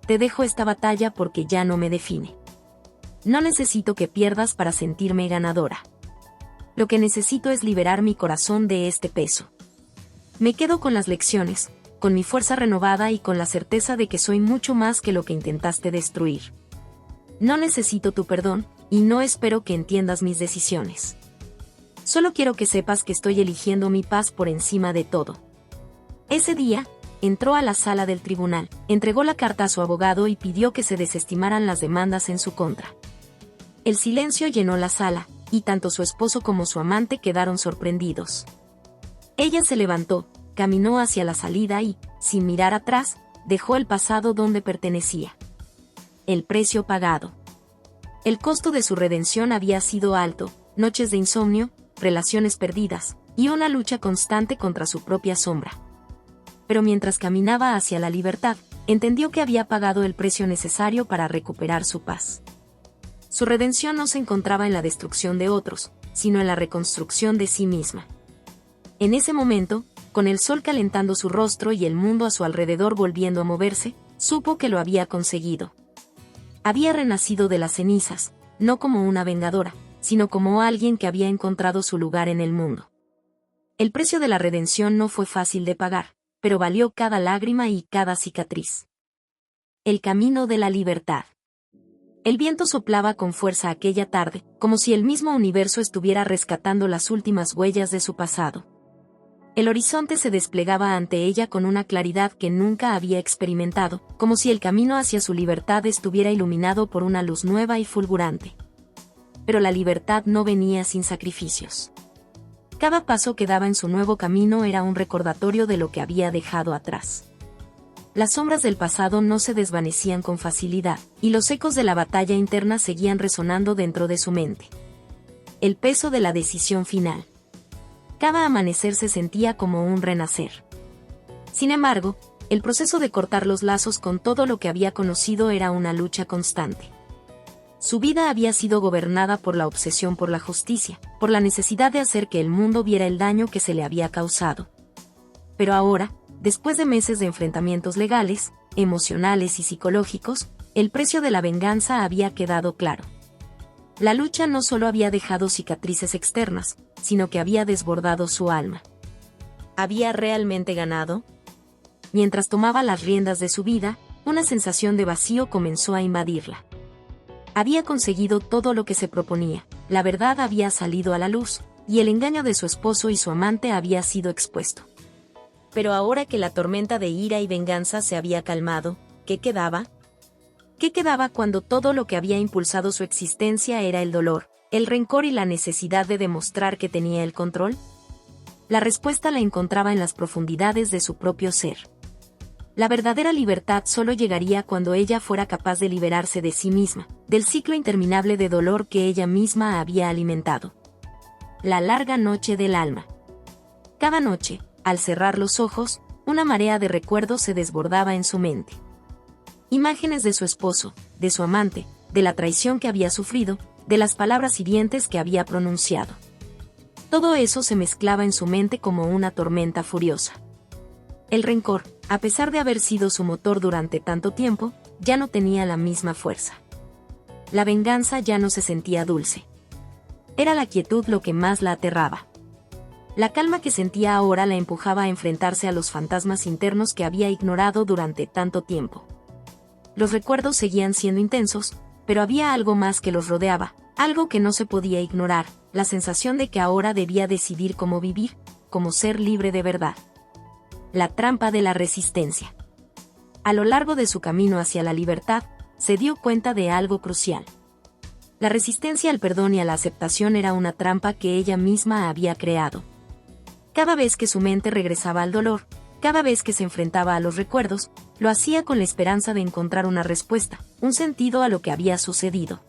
«Te dejo esta batalla porque ya no me define. No necesito que pierdas para sentirme ganadora. Lo que necesito es liberar mi corazón de este peso. Me quedo con las lecciones, con mi fuerza renovada y con la certeza de que soy mucho más que lo que intentaste destruir. No necesito tu perdón, y no espero que entiendas mis decisiones. Solo quiero que sepas que estoy eligiendo mi paz por encima de todo». Ese día, entró a la sala del tribunal, entregó la carta a su abogado y pidió que se desestimaran las demandas en su contra. El silencio llenó la sala, y tanto su esposo como su amante quedaron sorprendidos. Ella se levantó, caminó hacia la salida y, sin mirar atrás, dejó el pasado donde pertenecía. El precio pagado. El costo de su redención había sido alto: noches de insomnio, relaciones perdidas, y una lucha constante contra su propia sombra. Pero mientras caminaba hacia la libertad, entendió que había pagado el precio necesario para recuperar su paz. Su redención no se encontraba en la destrucción de otros, sino en la reconstrucción de sí misma. En ese momento, con el sol calentando su rostro y el mundo a su alrededor volviendo a moverse, supo que lo había conseguido. Había renacido de las cenizas, no como una vengadora, sino como alguien que había encontrado su lugar en el mundo. El precio de la redención no fue fácil de pagar, pero valió cada lágrima y cada cicatriz. El camino de la libertad. El viento soplaba con fuerza aquella tarde, como si el mismo universo estuviera rescatando las últimas huellas de su pasado. El horizonte se desplegaba ante ella con una claridad que nunca había experimentado, como si el camino hacia su libertad estuviera iluminado por una luz nueva y fulgurante. Pero la libertad no venía sin sacrificios. Cada paso que daba en su nuevo camino era un recordatorio de lo que había dejado atrás. Las sombras del pasado no se desvanecían con facilidad, y los ecos de la batalla interna seguían resonando dentro de su mente. El peso de la decisión final. Cada amanecer se sentía como un renacer. Sin embargo, el proceso de cortar los lazos con todo lo que había conocido era una lucha constante. Su vida había sido gobernada por la obsesión por la justicia, por la necesidad de hacer que el mundo viera el daño que se le había causado. Pero ahora, después de meses de enfrentamientos legales, emocionales y psicológicos, el precio de la venganza había quedado claro. La lucha no solo había dejado cicatrices externas, sino que había desbordado su alma. ¿Había realmente ganado? Mientras tomaba las riendas de su vida, una sensación de vacío comenzó a invadirla. Había conseguido todo lo que se proponía, la verdad había salido a la luz, y el engaño de su esposo y su amante había sido expuesto. Pero ahora que la tormenta de ira y venganza se había calmado, ¿qué quedaba? ¿Qué quedaba cuando todo lo que había impulsado su existencia era el dolor, el rencor y la necesidad de demostrar que tenía el control? La respuesta la encontraba en las profundidades de su propio ser. La verdadera libertad solo llegaría cuando ella fuera capaz de liberarse de sí misma, del ciclo interminable de dolor que ella misma había alimentado. La larga noche del alma. Cada noche, al cerrar los ojos, una marea de recuerdos se desbordaba en su mente. Imágenes de su esposo, de su amante, de la traición que había sufrido, de las palabras hirientes que había pronunciado. Todo eso se mezclaba en su mente como una tormenta furiosa. El rencor, a pesar de haber sido su motor durante tanto tiempo, ya no tenía la misma fuerza. La venganza ya no se sentía dulce. Era la quietud lo que más la aterraba. La calma que sentía ahora la empujaba a enfrentarse a los fantasmas internos que había ignorado durante tanto tiempo. Los recuerdos seguían siendo intensos, pero había algo más que los rodeaba, algo que no se podía ignorar, la sensación de que ahora debía decidir cómo vivir, cómo ser libre de verdad. La trampa de la resistencia. A lo largo de su camino hacia la libertad, se dio cuenta de algo crucial. La resistencia al perdón y a la aceptación era una trampa que ella misma había creado. Cada vez que su mente regresaba al dolor, Cada vez que se enfrentaba a los recuerdos, lo hacía con la esperanza de encontrar una respuesta, un sentido a lo que había sucedido.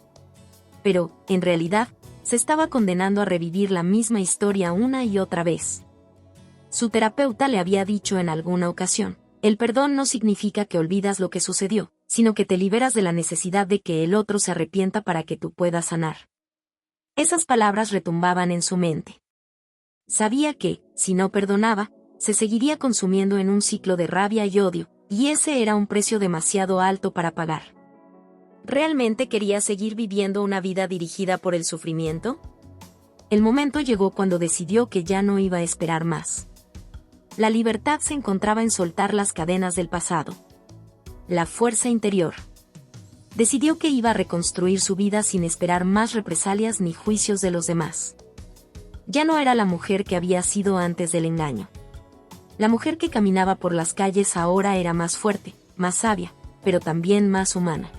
Pero, en realidad, se estaba condenando a revivir la misma historia una y otra vez. Su terapeuta le había dicho en alguna ocasión: el perdón no significa que olvidas lo que sucedió, sino que te liberas de la necesidad de que el otro se arrepienta para que tú puedas sanar. Esas palabras retumbaban en su mente. Sabía que, si no perdonaba, se seguiría consumiendo en un ciclo de rabia y odio, y ese era un precio demasiado alto para pagar. ¿Realmente quería seguir viviendo una vida dirigida por el sufrimiento? El momento llegó cuando decidió que ya no iba a esperar más. La libertad se encontraba en soltar las cadenas del pasado. La fuerza interior. Decidió que iba a reconstruir su vida sin esperar más represalias ni juicios de los demás. Ya no era la mujer que había sido antes del engaño. La mujer que caminaba por las calles ahora era más fuerte, más sabia, pero también más humana.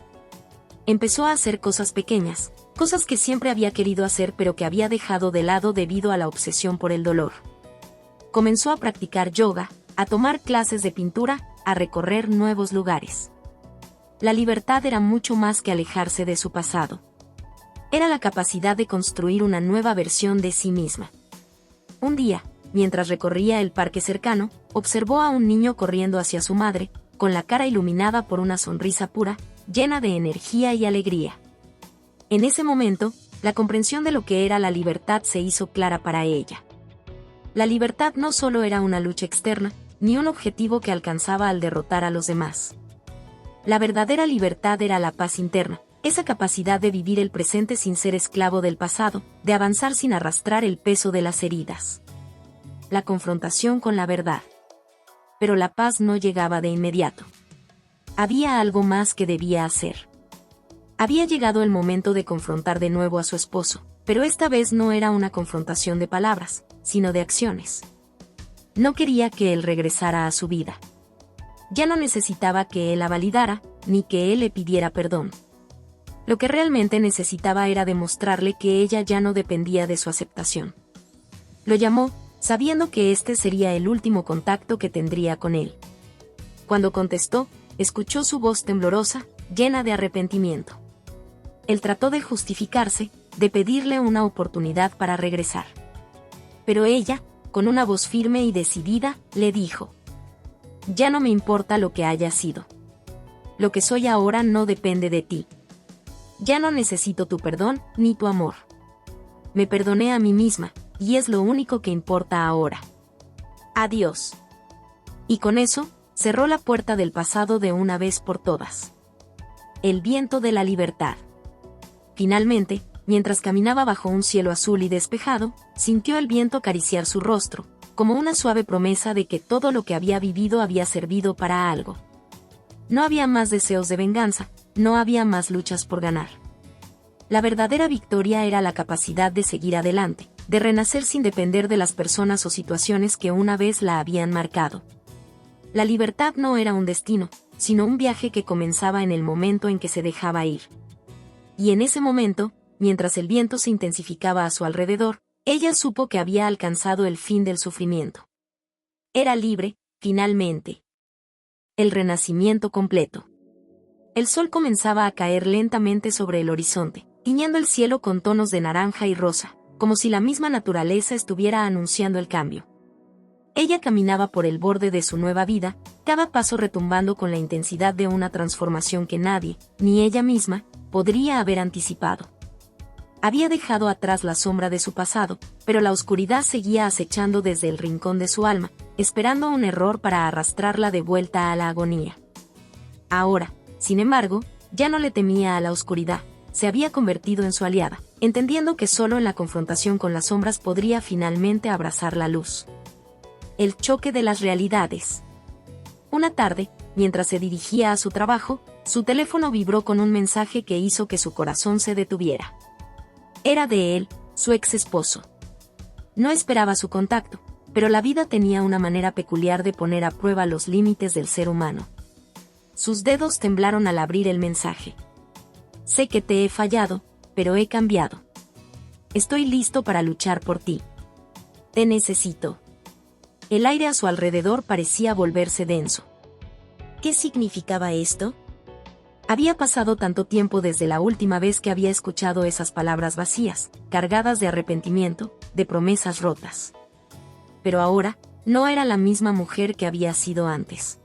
Empezó a hacer cosas pequeñas, cosas que siempre había querido hacer pero que había dejado de lado debido a la obsesión por el dolor. Comenzó a practicar yoga, a tomar clases de pintura, a recorrer nuevos lugares. La libertad era mucho más que alejarse de su pasado. Era la capacidad de construir una nueva versión de sí misma. Un día, mientras recorría el parque cercano, observó a un niño corriendo hacia su madre, con la cara iluminada por una sonrisa pura, llena de energía y alegría. En ese momento, la comprensión de lo que era la libertad se hizo clara para ella. La libertad no solo era una lucha externa, ni un objetivo que alcanzaba al derrotar a los demás. La verdadera libertad era la paz interna, esa capacidad de vivir el presente sin ser esclavo del pasado, de avanzar sin arrastrar el peso de las heridas. La confrontación con la verdad. Pero la paz no llegaba de inmediato. Había algo más que debía hacer. Había llegado el momento de confrontar de nuevo a su esposo, pero esta vez no era una confrontación de palabras, sino de acciones. No quería que él regresara a su vida. Ya no necesitaba que él la validara, ni que él le pidiera perdón. Lo que realmente necesitaba era demostrarle que ella ya no dependía de su aceptación. Lo llamó, sabiendo que este sería el último contacto que tendría con él. Cuando contestó, escuchó su voz temblorosa, llena de arrepentimiento. Él trató de justificarse, de pedirle una oportunidad para regresar. Pero ella, con una voz firme y decidida, le dijo: «Ya no me importa lo que haya sido. Lo que soy ahora no depende de ti. Ya no necesito tu perdón, ni tu amor. Me perdoné a mí misma, y es lo único que importa ahora. Adiós». Y con eso, cerró la puerta del pasado de una vez por todas. El viento de la libertad. Finalmente, mientras caminaba bajo un cielo azul y despejado, sintió el viento acariciar su rostro, como una suave promesa de que todo lo que había vivido había servido para algo. No había más deseos de venganza, no había más luchas por ganar. La verdadera victoria era la capacidad de seguir adelante, de renacer sin depender de las personas o situaciones que una vez la habían marcado. La libertad no era un destino, sino un viaje que comenzaba en el momento en que se dejaba ir. Y en ese momento, mientras el viento se intensificaba a su alrededor, ella supo que había alcanzado el fin del sufrimiento. Era libre, finalmente. El renacimiento completo. El sol comenzaba a caer lentamente sobre el horizonte, tiñendo el cielo con tonos de naranja y rosa, como si la misma naturaleza estuviera anunciando el cambio. Ella caminaba por el borde de su nueva vida, cada paso retumbando con la intensidad de una transformación que nadie, ni ella misma, podría haber anticipado. Había dejado atrás la sombra de su pasado, pero la oscuridad seguía acechando desde el rincón de su alma, esperando un error para arrastrarla de vuelta a la agonía. Ahora, sin embargo, ya no le temía a la oscuridad, se había convertido en su aliada, entendiendo que solo en la confrontación con las sombras podría finalmente abrazar la luz. El choque de las realidades. Una tarde, mientras se dirigía a su trabajo, su teléfono vibró con un mensaje que hizo que su corazón se detuviera. Era de él, su ex esposo. No esperaba su contacto, pero la vida tenía una manera peculiar de poner a prueba los límites del ser humano. Sus dedos temblaron al abrir el mensaje. Sé que te he fallado, pero he cambiado. Estoy listo para luchar por ti. Te necesito. El aire a su alrededor parecía volverse denso. ¿Qué significaba esto? Había pasado tanto tiempo desde la última vez que había escuchado esas palabras vacías, cargadas de arrepentimiento, de promesas rotas. Pero ahora, no era la misma mujer que había sido antes.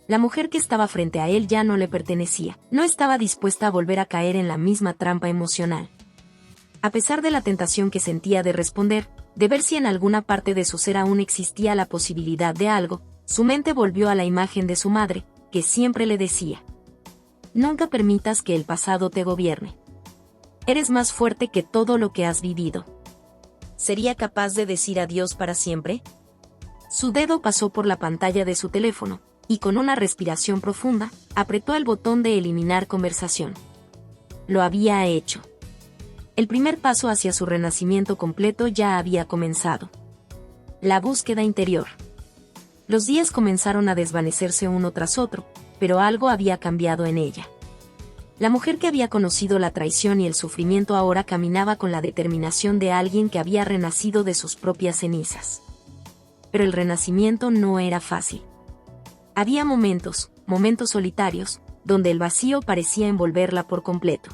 La mujer que estaba frente a él ya no le pertenecía, no estaba dispuesta a volver a caer en la misma trampa emocional. A pesar de la tentación que sentía de responder, de ver si en alguna parte de su ser aún existía la posibilidad de algo, su mente volvió a la imagen de su madre, que siempre le decía: nunca permitas que el pasado te gobierne. Eres más fuerte que todo lo que has vivido. ¿Sería capaz de decir adiós para siempre? Su dedo pasó por la pantalla de su teléfono, y con una respiración profunda, apretó el botón de eliminar conversación. Lo había hecho. El primer paso hacia su renacimiento completo ya había comenzado. La búsqueda interior. Los días comenzaron a desvanecerse uno tras otro, pero algo había cambiado en ella. La mujer que había conocido la traición y el sufrimiento ahora caminaba con la determinación de alguien que había renacido de sus propias cenizas. Pero el renacimiento no era fácil. Había momentos solitarios, donde el vacío parecía envolverla por completo.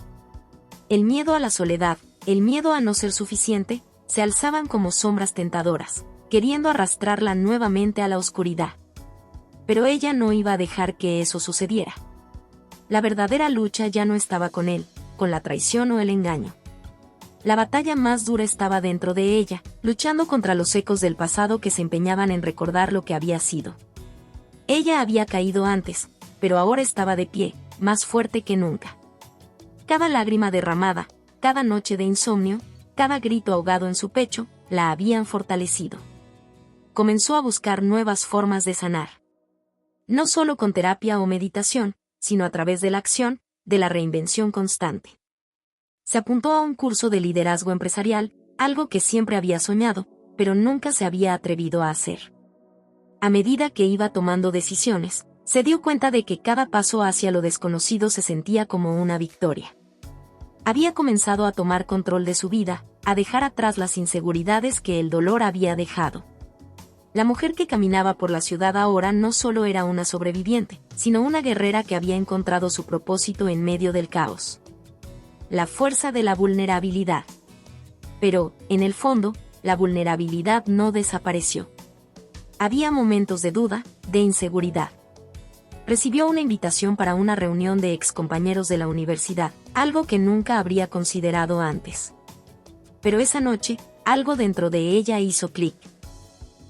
El miedo a la soledad, el miedo a no ser suficiente, se alzaban como sombras tentadoras, queriendo arrastrarla nuevamente a la oscuridad. Pero ella no iba a dejar que eso sucediera. La verdadera lucha ya no estaba con él, con la traición o el engaño. La batalla más dura estaba dentro de ella, luchando contra los ecos del pasado que se empeñaban en recordar lo que había sido. Ella había caído antes, pero ahora estaba de pie, más fuerte que nunca. Cada lágrima derramada, cada noche de insomnio, cada grito ahogado en su pecho, la habían fortalecido. Comenzó a buscar nuevas formas de sanar. No solo con terapia o meditación, sino a través de la acción, de la reinvención constante. Se apuntó a un curso de liderazgo empresarial, algo que siempre había soñado, pero nunca se había atrevido a hacer. A medida que iba tomando decisiones, se dio cuenta de que cada paso hacia lo desconocido se sentía como una victoria. Había comenzado a tomar control de su vida, a dejar atrás las inseguridades que el dolor había dejado. La mujer que caminaba por la ciudad ahora no solo era una sobreviviente, sino una guerrera que había encontrado su propósito en medio del caos. La fuerza de la vulnerabilidad. Pero, en el fondo, la vulnerabilidad no desapareció. Había momentos de duda, de inseguridad. Recibió una invitación para una reunión de excompañeros de la universidad, algo que nunca habría considerado antes. Pero esa noche, algo dentro de ella hizo clic.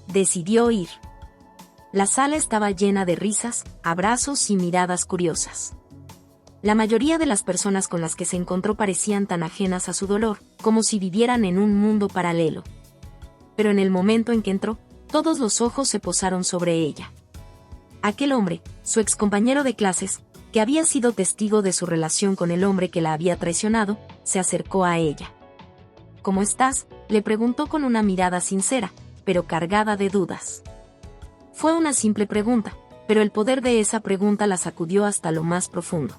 Decidió ir. La sala estaba llena de risas, abrazos y miradas curiosas. La mayoría de las personas con las que se encontró parecían tan ajenas a su dolor, como si vivieran en un mundo paralelo. Pero en el momento en que entró, todos los ojos se posaron sobre ella. Aquel hombre, su excompañero de clases, que había sido testigo de su relación con el hombre que la había traicionado, se acercó a ella. ¿Cómo estás?, le preguntó con una mirada sincera, pero cargada de dudas. Fue una simple pregunta, pero el poder de esa pregunta la sacudió hasta lo más profundo.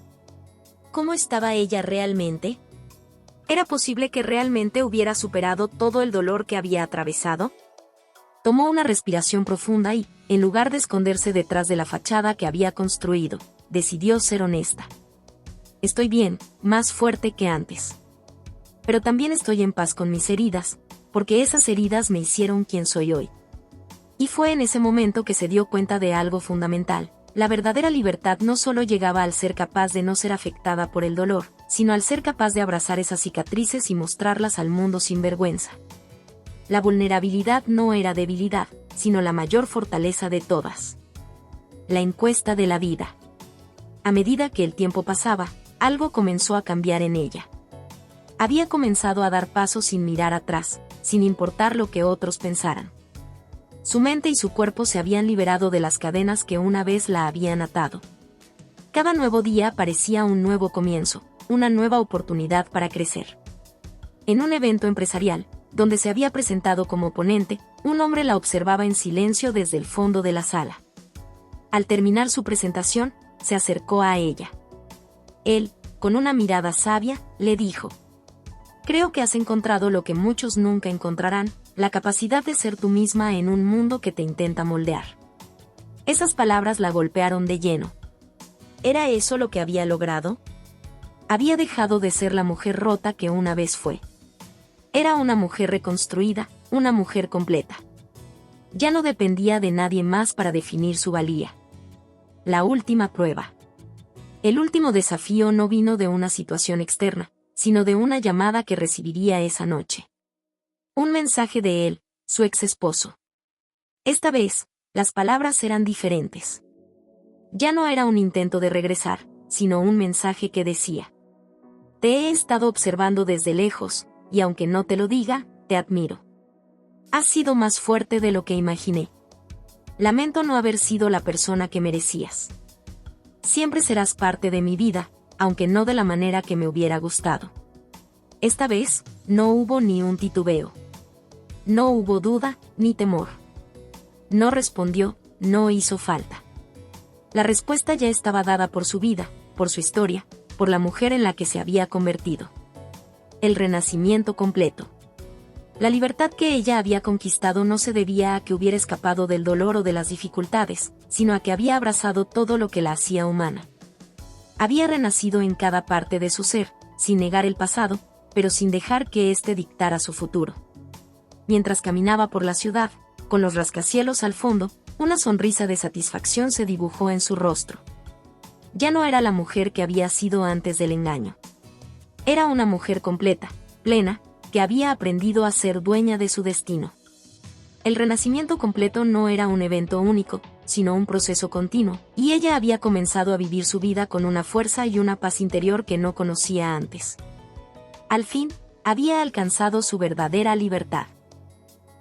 ¿Cómo estaba ella realmente? ¿Era posible que realmente hubiera superado todo el dolor que había atravesado? Tomó una respiración profunda y, en lugar de esconderse detrás de la fachada que había construido, decidió ser honesta. Estoy bien, más fuerte que antes. Pero también estoy en paz con mis heridas, porque esas heridas me hicieron quien soy hoy. Y fue en ese momento que se dio cuenta de algo fundamental. La verdadera libertad no solo llegaba al ser capaz de no ser afectada por el dolor, sino al ser capaz de abrazar esas cicatrices y mostrarlas al mundo sin vergüenza. La vulnerabilidad no era debilidad, sino la mayor fortaleza de todas. La encuesta de la vida. A medida que el tiempo pasaba, algo comenzó a cambiar en ella. Había comenzado a dar pasos sin mirar atrás, sin importar lo que otros pensaran. Su mente y su cuerpo se habían liberado de las cadenas que una vez la habían atado. Cada nuevo día parecía un nuevo comienzo, una nueva oportunidad para crecer. En un evento empresarial, donde se había presentado como ponente, un hombre la observaba en silencio desde el fondo de la sala. Al terminar su presentación, se acercó a ella. Él, con una mirada sabia, le dijo: «Creo que has encontrado lo que muchos nunca encontrarán, la capacidad de ser tú misma en un mundo que te intenta moldear. Esas palabras la golpearon de lleno. ¿Era eso lo que había logrado? Había dejado de ser la mujer rota que una vez fue. Era una mujer reconstruida, una mujer completa. Ya no dependía de nadie más para definir su valía. La última prueba. El último desafío no vino de una situación externa, sino de una llamada que recibiría esa noche. Un mensaje de él, su ex esposo. Esta vez, las palabras eran diferentes. Ya no era un intento de regresar, sino un mensaje que decía: te he estado observando desde lejos, y aunque no te lo diga, te admiro. Has sido más fuerte de lo que imaginé. Lamento no haber sido la persona que merecías. Siempre serás parte de mi vida, aunque no de la manera que me hubiera gustado. Esta vez, no hubo ni un titubeo. No hubo duda, ni temor. No respondió, no hizo falta. La respuesta ya estaba dada por su vida, por su historia, por la mujer en la que se había convertido. El renacimiento completo. La libertad que ella había conquistado no se debía a que hubiera escapado del dolor o de las dificultades, sino a que había abrazado todo lo que la hacía humana. Había renacido en cada parte de su ser, sin negar el pasado, pero sin dejar que éste dictara su futuro. Mientras caminaba por la ciudad, con los rascacielos al fondo, una sonrisa de satisfacción se dibujó en su rostro. Ya no era la mujer que había sido antes del engaño. Era una mujer completa, plena, que había aprendido a ser dueña de su destino. El renacimiento completo no era un evento único, sino un proceso continuo, y ella había comenzado a vivir su vida con una fuerza y una paz interior que no conocía antes. Al fin, había alcanzado su verdadera libertad.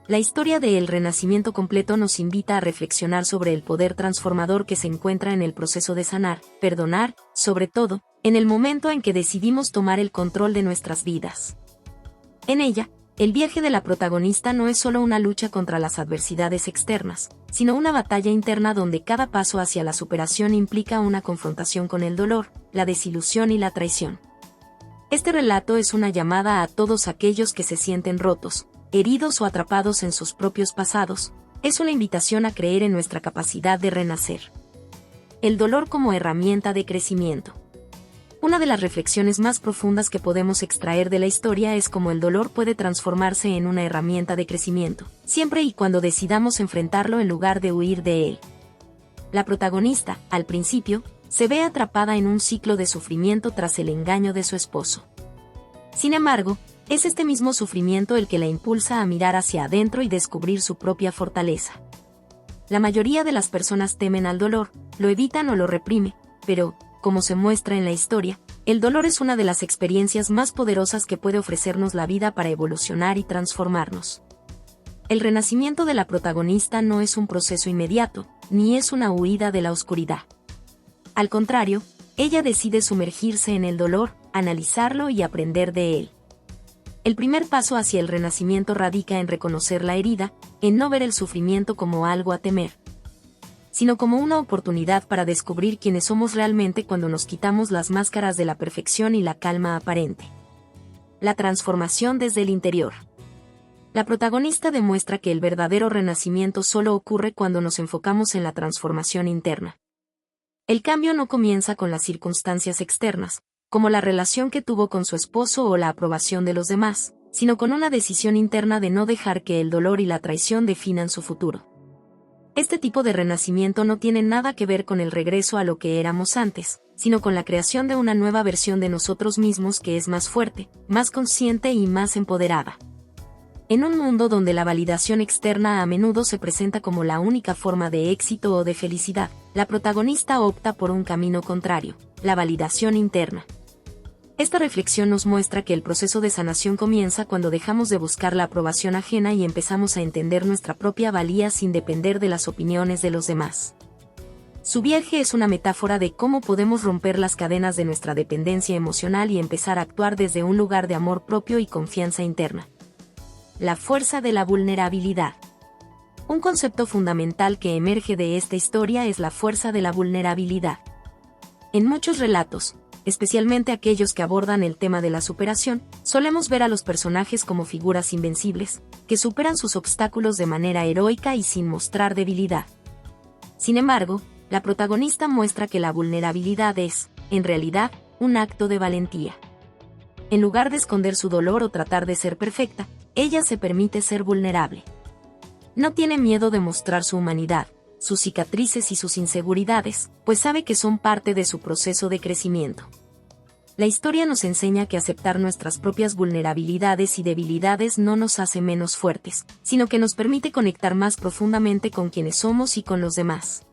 La historia de El Renacimiento Completo nos invita a reflexionar sobre el poder transformador que se encuentra en el proceso de sanar, perdonar, sobre todo, en el momento en que decidimos tomar el control de nuestras vidas. En ella, el viaje de la protagonista no es solo una lucha contra las adversidades externas, sino una batalla interna donde cada paso hacia la superación implica una confrontación con el dolor, la desilusión y la traición. Este relato es una llamada a todos aquellos que se sienten rotos, heridos o atrapados en sus propios pasados. Es una invitación a creer en nuestra capacidad de renacer. El dolor como herramienta de crecimiento. Una de las reflexiones más profundas que podemos extraer de la historia es cómo el dolor puede transformarse en una herramienta de crecimiento, siempre y cuando decidamos enfrentarlo en lugar de huir de él. La protagonista, al principio, se ve atrapada en un ciclo de sufrimiento tras el engaño de su esposo. Sin embargo, es este mismo sufrimiento el que la impulsa a mirar hacia adentro y descubrir su propia fortaleza. La mayoría de las personas temen al dolor, lo evitan o lo reprimen, pero, como se muestra en la historia, el dolor es una de las experiencias más poderosas que puede ofrecernos la vida para evolucionar y transformarnos. El renacimiento de la protagonista no es un proceso inmediato, ni es una huida de la oscuridad. Al contrario, ella decide sumergirse en el dolor, analizarlo y aprender de él. El primer paso hacia el renacimiento radica en reconocer la herida, en no ver el sufrimiento como algo a temer, sino como una oportunidad para descubrir quiénes somos realmente cuando nos quitamos las máscaras de la perfección y la calma aparente. La transformación desde el interior. La protagonista demuestra que el verdadero renacimiento solo ocurre cuando nos enfocamos en la transformación interna. El cambio no comienza con las circunstancias externas, como la relación que tuvo con su esposo o la aprobación de los demás, sino con una decisión interna de no dejar que el dolor y la traición definan su futuro. Este tipo de renacimiento no tiene nada que ver con el regreso a lo que éramos antes, sino con la creación de una nueva versión de nosotros mismos que es más fuerte, más consciente y más empoderada. En un mundo donde la validación externa a menudo se presenta como la única forma de éxito o de felicidad, la protagonista opta por un camino contrario, la validación interna. Esta reflexión nos muestra que el proceso de sanación comienza cuando dejamos de buscar la aprobación ajena y empezamos a entender nuestra propia valía sin depender de las opiniones de los demás. Su viaje es una metáfora de cómo podemos romper las cadenas de nuestra dependencia emocional y empezar a actuar desde un lugar de amor propio y confianza interna. La fuerza de la vulnerabilidad. Un concepto fundamental que emerge de esta historia es la fuerza de la vulnerabilidad. En muchos relatos, especialmente aquellos que abordan el tema de la superación, solemos ver a los personajes como figuras invencibles, que superan sus obstáculos de manera heroica y sin mostrar debilidad. Sin embargo, la protagonista muestra que la vulnerabilidad es, en realidad, un acto de valentía. En lugar de esconder su dolor o tratar de ser perfecta, ella se permite ser vulnerable. No tiene miedo de mostrar su humanidad, sus cicatrices y sus inseguridades, pues sabe que son parte de su proceso de crecimiento. La historia nos enseña que aceptar nuestras propias vulnerabilidades y debilidades no nos hace menos fuertes, sino que nos permite conectar más profundamente con quienes somos y con los demás.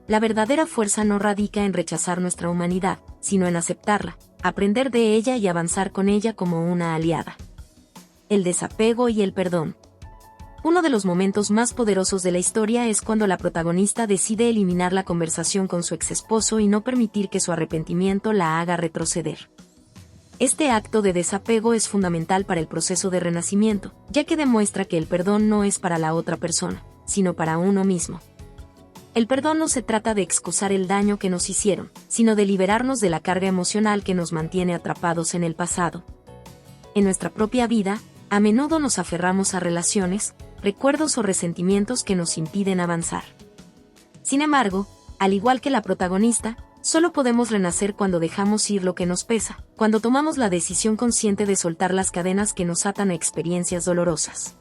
La verdadera fuerza no radica en rechazar nuestra humanidad, sino en aceptarla, aprender de ella y avanzar con ella como una aliada. El desapego y el perdón. Uno de los momentos más poderosos de la historia es cuando la protagonista decide eliminar la conversación con su exesposo y no permitir que su arrepentimiento la haga retroceder. Este acto de desapego es fundamental para el proceso de renacimiento, ya que demuestra que el perdón no es para la otra persona, sino para uno mismo. El perdón no se trata de excusar el daño que nos hicieron, sino de liberarnos de la carga emocional que nos mantiene atrapados en el pasado. En nuestra propia vida, a menudo nos aferramos a relaciones, recuerdos o resentimientos que nos impiden avanzar. Sin embargo, al igual que la protagonista, solo podemos renacer cuando dejamos ir lo que nos pesa, cuando tomamos la decisión consciente de soltar las cadenas que nos atan a experiencias dolorosas.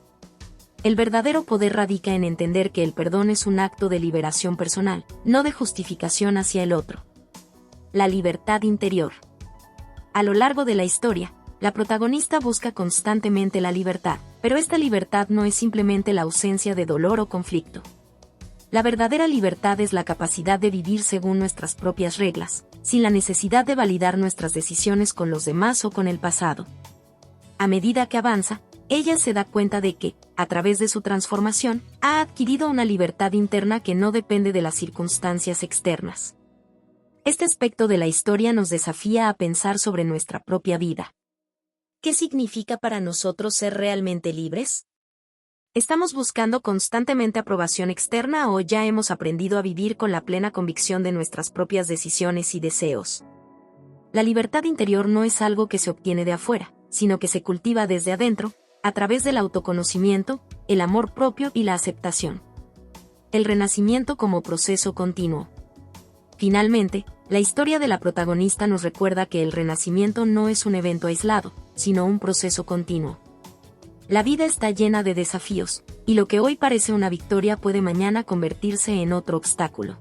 El verdadero poder radica en entender que el perdón es un acto de liberación personal, no de justificación hacia el otro. La libertad interior. A lo largo de la historia, la protagonista busca constantemente la libertad, pero esta libertad no es simplemente la ausencia de dolor o conflicto. La verdadera libertad es la capacidad de vivir según nuestras propias reglas, sin la necesidad de validar nuestras decisiones con los demás o con el pasado. A medida que avanza, ella se da cuenta de que, a través de su transformación, ha adquirido una libertad interna que no depende de las circunstancias externas. Este aspecto de la historia nos desafía a pensar sobre nuestra propia vida. ¿Qué significa para nosotros ser realmente libres? ¿Estamos buscando constantemente aprobación externa o ya hemos aprendido a vivir con la plena convicción de nuestras propias decisiones y deseos? La libertad interior no es algo que se obtiene de afuera, sino que se cultiva desde adentro, a través del autoconocimiento, el amor propio y la aceptación. El renacimiento como proceso continuo. Finalmente, la historia de la protagonista nos recuerda que el renacimiento no es un evento aislado, sino un proceso continuo. La vida está llena de desafíos, y lo que hoy parece una victoria puede mañana convertirse en otro obstáculo.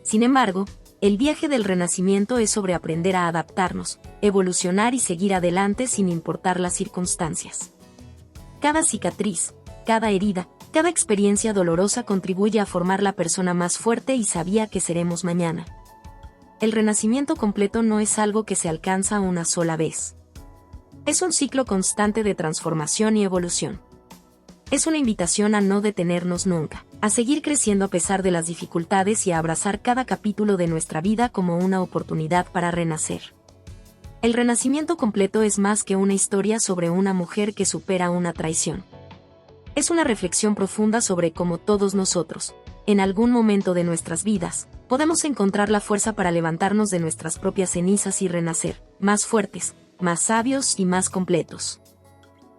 Sin embargo, el viaje del renacimiento es sobre aprender a adaptarnos, evolucionar y seguir adelante sin importar las circunstancias. Cada cicatriz, cada herida, cada experiencia dolorosa contribuye a formar la persona más fuerte y sabia que seremos mañana. El renacimiento completo no es algo que se alcanza una sola vez. Es un ciclo constante de transformación y evolución. Es una invitación a no detenernos nunca, a seguir creciendo a pesar de las dificultades y a abrazar cada capítulo de nuestra vida como una oportunidad para renacer. El renacimiento completo es más que una historia sobre una mujer que supera una traición. Es una reflexión profunda sobre cómo todos nosotros, en algún momento de nuestras vidas, podemos encontrar la fuerza para levantarnos de nuestras propias cenizas y renacer, más fuertes, más sabios y más completos.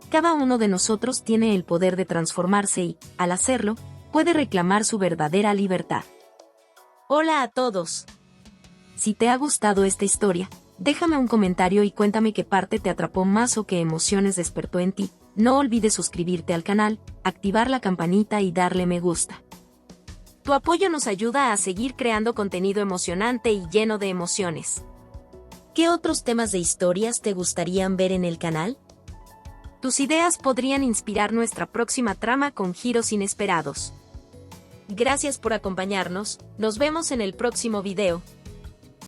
Cada uno de nosotros tiene el poder de transformarse y, al hacerlo, puede reclamar su verdadera libertad. Hola a todos. Si te ha gustado esta historia, déjame un comentario y cuéntame qué parte te atrapó más o qué emociones despertó en ti. No olvides suscribirte al canal, activar la campanita y darle me gusta. Tu apoyo nos ayuda a seguir creando contenido emocionante y lleno de emociones. ¿Qué otros temas de historias te gustarían ver en el canal? Tus ideas podrían inspirar nuestra próxima trama con giros inesperados. Gracias por acompañarnos, nos vemos en el próximo video.